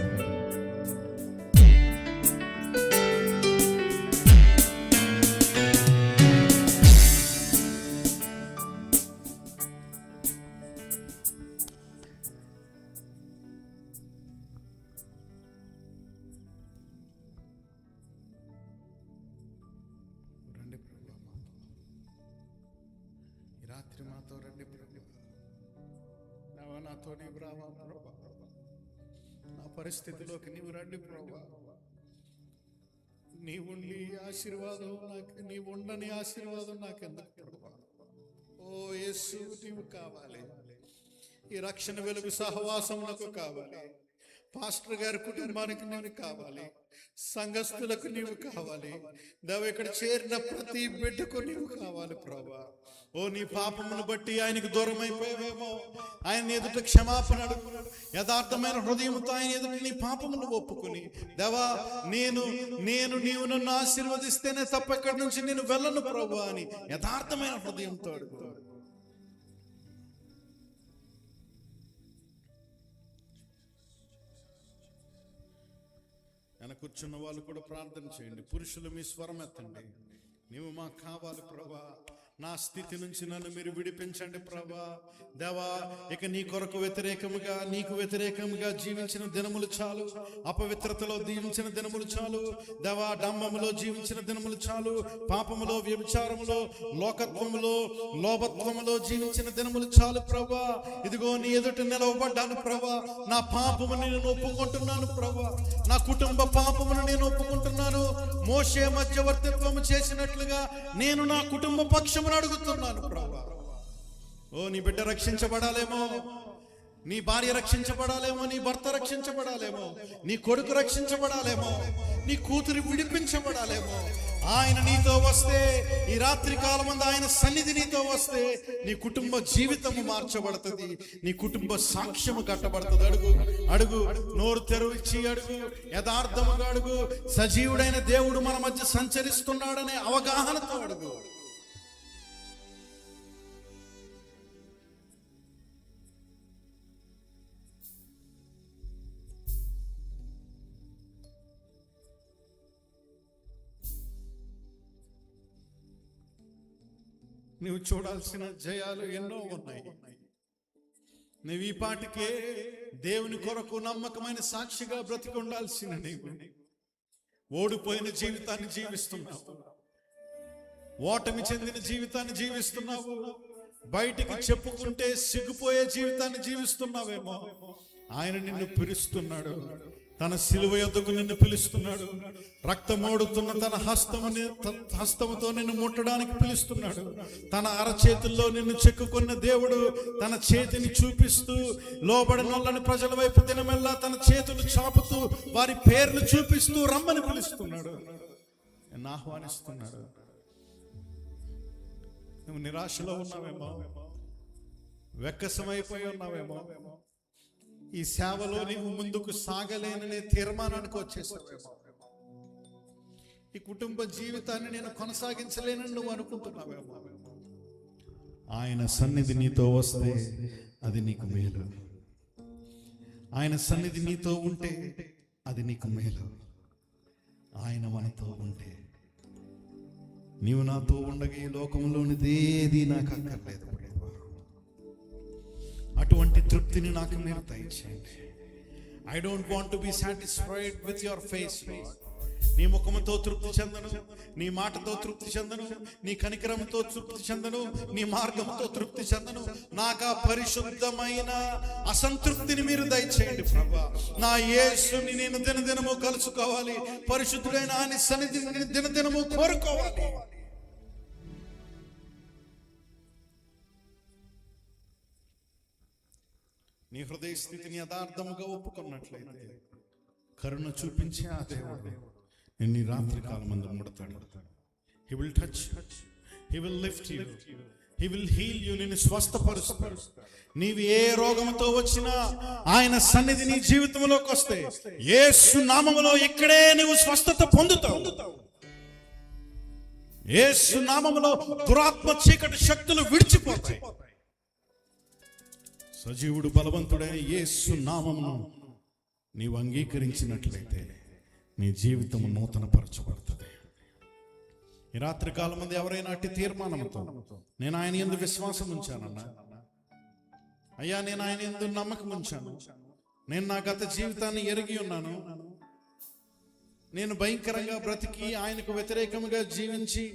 రాత్రి మాతో రండి ప్రభు. నాతో నీవు రావా ప్రభా. నా పరిస్థితిలోకి నీవు రండి ప్రభా. నీవుండి ఆశీర్వాదం నాకు, నీవు ఉండని ఆశీర్వాదం నాకెందుకు ప్రభా. ఓ యేసు నీవు కావాలి. ఈ రక్షణ వెలుగు సహవాసం నాకు కావాలి. పాస్టర్ గారి కుటుంబానికి నేను కావాలి. సంఘస్థులకు నీవు కావాలి. దేవ ఇక్కడ చేరిన ప్రతి బిడ్డకు నీవు కావాలి ప్రభా. ఓ నీ పాపమును బట్టి ఆయనకు దూరం అయిపోయావేమో, ఆయన ఎదుట క్షమాపణ అడుగున్నాడు. యథార్థమైన హృదయంతో ఆయన ఎదుట నీ పాపమును ఒప్పుకుని, దేవా నీవు నన్ను ఆశీర్వదిస్తేనే తప్ప ఎక్కడి నుంచి నేను వెళ్ళను ప్రభు అని యథార్థమైన హృదయంతో అడుగు. ఆయన కూర్చున్న వాళ్ళు కూడా ప్రార్థన చేయండి. పురుషులు మీ స్వరం ఎత్తండి. నీవు మాకు కావాలి ప్రభా. నా స్థితి నుంచి నన్ను మీరు విడిపించండి ప్రభా. దేవా, ఇక నీ కొరకు వ్యతిరేకముగా, నీకు వ్యతిరేకముగా జీవించిన దినములు చాలు. అపవిత్రతలో జీవించిన దినములు చాలు దేవా. డంబములో జీవించిన దినములు చాలు. పాపములో, వ్యభిచారములో, లోకత్వములో, లోభత్వములో జీవించిన దినములు చాలు ప్రభా. ఇదిగో నీ ఎదుట నిలవబడ్డాను ప్రభా. నా పాపమును నేను ఒప్పుకుంటున్నాను ప్రభా. నా కుటుంబ పాపమును నేను ఒప్పుకుంటున్నాను. మోషే మధ్యవర్తిత్వము చేసినట్లుగా నేను నా కుటుంబ పక్షమును అడుగుతున్నాను ప్రభా. ఓ, నీ బిడ్డ రక్షించబడాలేమో, నీ భార్య రక్షించబడాలేమో, నీ భర్త రక్షించబడాలేమో, నీ కొడుకు రక్షించబడాలేమో, నీ కూతురు విడిపించబడాలేమో. ఆయన నీతో వస్తే, ఈ రాత్రి కాలమందు ఆయన సన్నిధి నీతో వస్తే నీ కుటుంబ జీవితము మార్చబడుతుంది. నీ కుటుంబ సాక్ష్యము కట్టబడుతుంది. అడుగు అడుగు, నోరు తెరిచి అడుగు, యథార్థముగా అడుగు. సజీవుడైన దేవుడు మన మధ్య సంచరిస్తున్నాడనే అవగాహనతో అడుగు. నువ్వు చూడాల్సిన జయాలు ఎన్నో ఉన్నాయి. నువ్వు ఈ పాటికే దేవుని కొరకు నమ్మకమైన సాక్షిగా బ్రతికి ఉండాల్సిన నీవు ఓడిపోయిన జీవితాన్ని జీవిస్తున్నావు. ఓటమి చెందిన జీవితాన్ని జీవిస్తున్నావు. బయటికి చెప్పుకుంటే సిగ్గుపోయే జీవితాన్ని జీవిస్తున్నావేమో. ఆయన నిన్ను పిలుస్తున్నాడు. తన సిలువ యొద్దకు నిన్ను పిలుస్తున్నాడు. రక్తమోడుతున్న తన హస్తముతో నిన్ను ముట్టడానికి పిలుస్తున్నాడు. తన అరచేతుల్లో నిన్ను చెక్కుకున్న దేవుడు తన చేతిని చూపిస్తూ, లోబడినోళ్ళని ప్రజల వైపు దినమెల్లా తన చేతులు చాపుతూ, వారి పేర్లు చూపిస్తూ రమ్మని పిలుస్తున్నాడు, నిన్ను ఆహ్వానిస్తున్నాడు. నువ్వు నిరాశలో ఉన్నావేమో, వెక్కసమైపోయి ఉన్నావేమో, ఈ సేవలో నీవు ముందుకు సాగలేననే తీర్మానానికి వచ్చేసావేమో, ఈ కుటుంబ జీవితాన్ని నేను కొనసాగించలేనని నువ్వు అనుకుంటున్నావేమో. ఆయన సన్నిధి నీతో వస్తే అది నీకు మేలు. ఆయన సన్నిధి నీతో ఉంటే అది నీకు మేలు. ఆయన మనతో ఉంటే, నీవు నాతో ఉండగా ఈ లోకంలోనిదేది నాకు అక్కర్లేదు. అటువంటి తృప్తిని నాకు మీరు దయచేయండి. I don't want to be satisfied with your face. నీ ముఖముతో తృప్తి చెందను, నీ మాటతో తృప్తి చెందను, నీ కనికరంతో తృప్తి చెందను, నీ మార్గంతో తృప్తి చెందను. నాకు ఆ పరిశుద్ధమైన అసంతృప్తిని మీరు దయచేయండి ప్రభా. నా యేసుని నేను దినదినము కలుసుకోవాలి. పరిశుద్ధుడైన ఆయన సన్నిధిని దినదినము కోరుకోవాలి. నీ హృదయ స్థితిని యథార్థముగా ఒప్పుకున్నట్లయితే కరుణ చూపించి ఆ దేవుడు నిన్ను రాత్రి కాలమందు ముడతాడు. He will touch, he will lift you, he will heal you. నిన్ను స్వస్థపరుస్తాడు. నీవు ఏ రోగంతో వచ్చినా ఆయన సన్నిధి నీ జీవితంలోకి వస్తే యేసు నామములో ఇక్కడే నువ్వు స్వస్థత పొందుతావు. యేసు నామములో దురాత్మ చీకటి శక్తులు విడిచిపోతాయి. సజీవుడు బలవంతుడైన యేసు నామమును నీవు అంగీకరించినట్లయితే నీ జీవితం నూతన పరచబడుతుంది. ఈ రాత్రి కాలం మంది ఎవరైనా అట్టి తీర్మానంతో, నేను ఆయన యందు విశ్వాసం ఉంచానన్నా, అయ్యా నేను ఆయన యందు నమ్మకం ఉంచాను, నేను నా గత జీవితాన్ని ఎరిగి ఉన్నాను, నేను భయంకరంగా బ్రతికి ఆయనకు వ్యతిరేకంగా జీవించి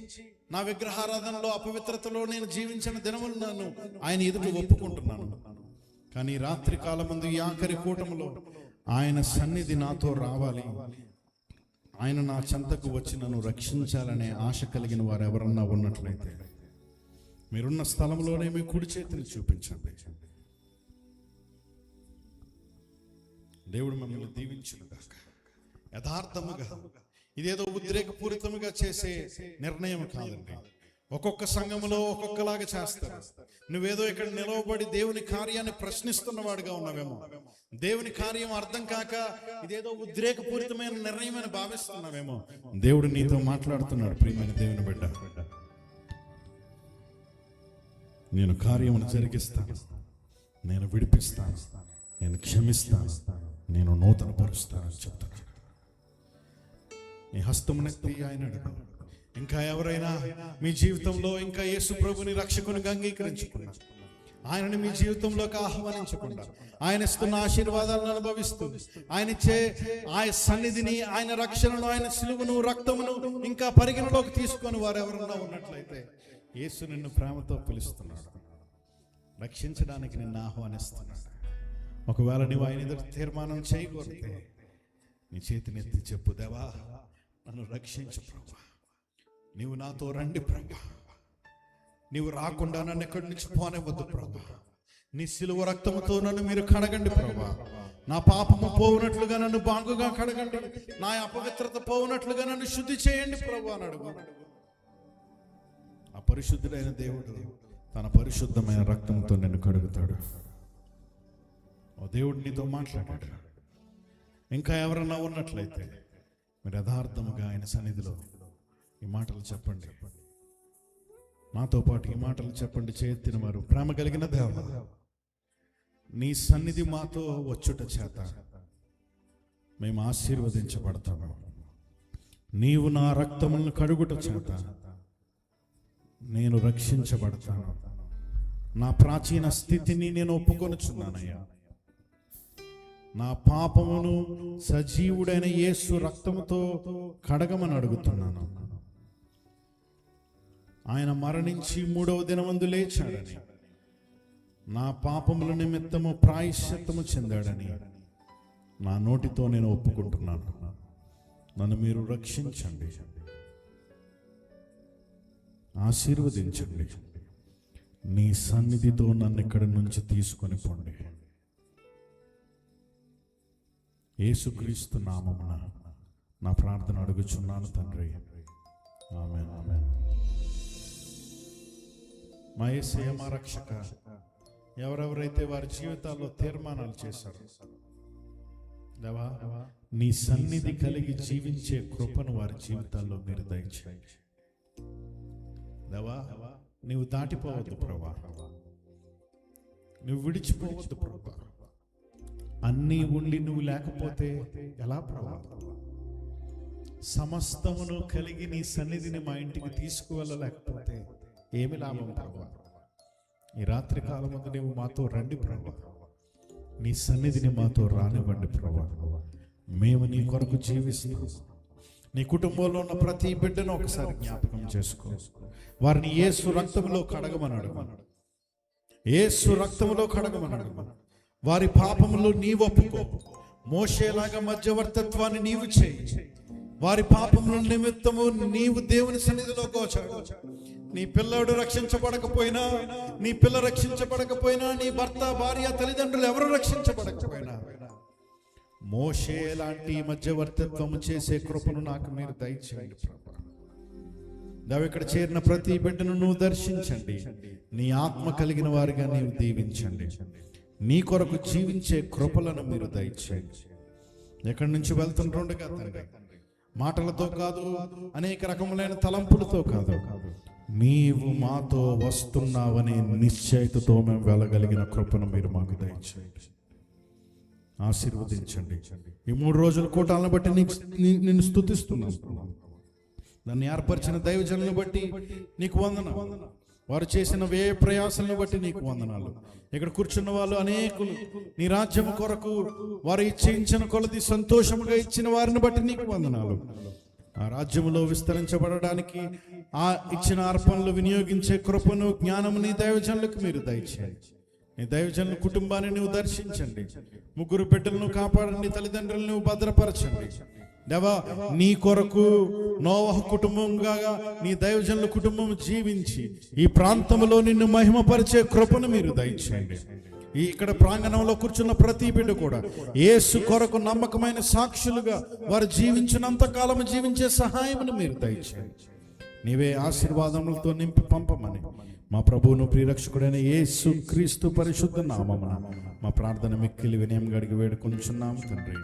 నా విగ్రహారాధనలో, అపవిత్రతలో నేను జీవించిన దినములు నన్ను ఆయన ఎదుట ఒప్పుకుంటున్నాను. కానీ రాత్రి కాలమందు ఈ ఆఖరి కూటములో ఆయన సన్నిధి నాతో రావాలి, ఆయన నా చెంతకు వచ్చి నన్ను రక్షించాలనే ఆశ కలిగిన వారు ఎవరన్నా ఉన్నట్లయితే మీరున్న స్థలంలోనే మీ కుడి చేతిని చూపించండి. దేవుడు మిమ్మల్ని దీవించునుగాక. యథార్థముగా, ఇదేదో ఉద్రేకపూరితముగా చేసే నిర్ణయం కాదండి. ఒక్కొక్క సంఘములో ఒక్కొక్కలాగా చేస్తారు. నువ్వేదో ఇక్కడ నిలవబడి దేవుని కార్యాన్ని ప్రశ్నిస్తున్నవాడుగా ఉన్నావేమో, దేవుని కార్యం అర్థం కాక ఇదేదో ఉద్రేకపూరితమైన నిర్ణయం అని భావిస్తున్నావేమో. దేవుడు నీతో మాట్లాడుతున్నాడు, ప్రియమైన దేవుని బిడ్డ. నేను కార్యమును జరిగిస్తాను, నేను విడిపిస్తాను, నేను క్షమిస్తాను, నేను నూతన పరుస్తానని చెప్తున్నాను. నీ హస్తమునెత్తి ఆయన అడుగు, ఇంకా ఎవరైనా మీ జీవితంలో ఇంకా యేసు ప్రభుని రక్షకునిగా అంగీకరించకుండా, ఆయనని మీ జీవితంలోకి ఆహ్వానించకుండా, ఆయన ఇస్తున్న ఆశీర్వాదాలను అనుభవిస్తూ, ఆయన ఆయన సన్నిధిని, ఆయన రక్షణను, ఆయన సిలువను, రక్తమును ఇంకా పరిగణలోకి తీసుకొని వారు ఎవరన్నా ఉన్నట్లయితే, యేసు నిన్ను ప్రేమతో పిలుస్తున్నాడు, రక్షించడానికి నిన్ను ఆహ్వానిస్తున్నాడు. ఒకవేళ నీవు ఆయన ఎదురు తీర్మానం చేయకూడతే నీ చేతినెత్తి చెప్పు, దేవా నన్ను రక్షించు ప్రభా, నీవు నాతో రండి ప్రభా, నీవు రాకుండా నన్ను ఎక్కడి నుంచి పోనివ్వద్దు ప్రభా, నీ సిలువ రక్తముతో నన్ను మీరు కడగండి ప్రభా, నా పాపము పోవునట్లుగా నన్ను బాగుగా కడగండి, నా అపవిత్రత పోవునట్లుగా నన్ను శుద్ధి చేయండి ప్రభా అని అడుగు. ఆ పరిశుద్ధుడైన దేవుడు తన పరిశుద్ధమైన రక్తంతో నిన్ను కడుగుతాడు. ఓ దేవుడు నీతో మాట్లాడాడు. ఇంకా ఎవరన్నా ఉన్నట్లయితే మీరు యథార్థముగా ఆయన సన్నిధిలో ఈ మాటలు చెప్పండి. నాతో పాటు ఈ మాటలు చెప్పండి. చేయెత్తిన వారు, ప్రేమ కలిగిన దేవా, నీ సన్నిధి మాతో వచ్చుట చేత మేము ఆశీర్వదించబడతాము. నీవు నా రక్తములను కడుగుట చేత నేను రక్షించబడతాను. నా ప్రాచీన స్థితిని నేను ఒప్పుకొనుచున్నానయ్యా. నా పాపమును సజీవుడైన యేసు రక్తముతో కడగమని అడుగుతున్నాను. ఆయన మరణించి 3వ దినమందు లేచాడని, నా పాపముల నిమిత్తము ప్రాయశ్చిత్తము చెందాడని నా నోటితో నేను ఒప్పుకుంటున్నాను. నన్ను మీరు రక్షించండి, ఆశీర్వదించండి. నీ సన్నిధితో నన్ను ఇక్కడి నుంచి తీసుకొని పోండి. యేసుక్రీస్తు నామమున నా ప్రార్థన అడుగుచున్నాను తండ్రి, ఆమేన్. ఆమేన్. మా యేసయ్య, మా రక్షక, ఎవరెవరైతే వారి జీవితాల్లో తీర్మానాలు చేశారో దేవా, నీ సన్నిధి కలిగి జీవించే కృపను వారి జీవితాల్లో మీరు దయచేయండి. దేవా, నీవు దాటిపోవద్దు ప్రభా, నువ్వు విడిచిపోవద్దు ప్రభా. అన్నీ ఉండి నువ్వు లేకపోతే ఎలా ప్రభా? సమస్తమును కలిగి నీ సన్నిధిని మా ఇంటికి తీసుకువెళ్ళలేకపోతే ఏమి లాభం ప్రభా? ఈ రాత్రి కాలమందు నీవు మాతో రండి ప్రభా, నీ సన్నిధిని మాతో రానివ్వండి ప్రభా. మేము నీ కొరకు జీవిస్తాం. నీ కుటుంబంలో ఉన్న ప్రతి బిడ్డను ఒకసారి జ్ఞాపకం చేసుకో. వారిని యేసు రక్తంలో కడగమన్నాడు, యేసు రక్తంలో కడగమన్నాడు. వారి పాపములు నీవు ఒప్పుకో. మోషేలాగా మధ్యవర్తత్వాన్ని నీవు చేయి. వారి పాపముల నిమిత్తము నీవు దేవుని సన్నిధిలో గోచరు. నీ పిల్లడు రక్షించబడకపోయినా, నీ పిల్ల రక్షించబడకపోయినా, నీ భర్త, భార్య, తల్లిదండ్రులు ఎవరు రక్షించబడకపోయినా, మోషే లాంటి మధ్యవర్తిత్వము చేసే కృపను నాకు మీరు దయచేయండి ప్రభా. దేవ, ఇక్కడ చేరిన ప్రతి బిడ్డను నువ్వు దర్శించండి. నీ ఆత్మ కలిగిన వారిగా నీవు దీవించండి. నీ కొరకు జీవించే కృపలను మీరు దయచేయండి. ఎక్కడి నుంచి వెళ్తుంటుండగా తండ్రి, మాటలతో కాదు, అనేక రకములైన తలంపులతో కాదు, నీవు మాతో వస్తున్నావనే నిశ్చయితతో మేము వెళ్ళగలిగిన కృపను మీరు మాకు దయచేయండి. ఆశీర్వదించండి. ఈ 3 రోజుల కూటాలను బట్టి నిన్ను స్తుతిస్తున్నాను. దాన్ని ఏర్పరిచిన దైవజనులను బట్టి నీకు వందనం. వారు చేసిన వ్యయ ప్రయాసాలను బట్టి నీకు వందనాలు. ఇక్కడ కూర్చున్న వాళ్ళు అనేకులు నీ రాజ్యం కొరకు వారు ఇచ్చిన కొలది సంతోషముగా ఇచ్చిన వారిని బట్టి నీకు వందనాలు. ఆ రాజ్యములో విస్తరించబడడానికి ఆ ఇచ్చిన అర్పణలు వినియోగించే కృపను, జ్ఞానము నీ దైవజనులకు మీరు దయచేయండి. నీ దైవజనుల కుటుంబాన్ని నువ్వు దర్శించండి. 3 బిడ్డలను కాపాడండి. తల్లిదండ్రులను నువ్వు భద్రపరచండి. దేవా, నీ కొరకు నోవహు కుటుంబంగా నీ దైవజనుల కుటుంబం జీవించి ఈ ప్రాంతంలో నిన్ను మహిమపరిచే కృపను మీరు దయచేయండి. ఈ ఇక్కడ ప్రాంగణంలో కూర్చున్న ప్రతి బిడ్డ కూడా యేసు కొరకు నమ్మకమైన సాక్షులుగా వారు జీవించినంత కాలం జీవించే సహాయమును మీరు దయచేయండి. నీవే ఆశీర్వాదములతో నింపి పంపమని మా ప్రభువును ప్రియరక్షకుడైన యేసు క్రీస్తు పరిశుద్ధ నామమున మా ప్రార్థన మిక్కిలి వినయంగా అడిగి వేడుకొంచున్నాము తండ్రి.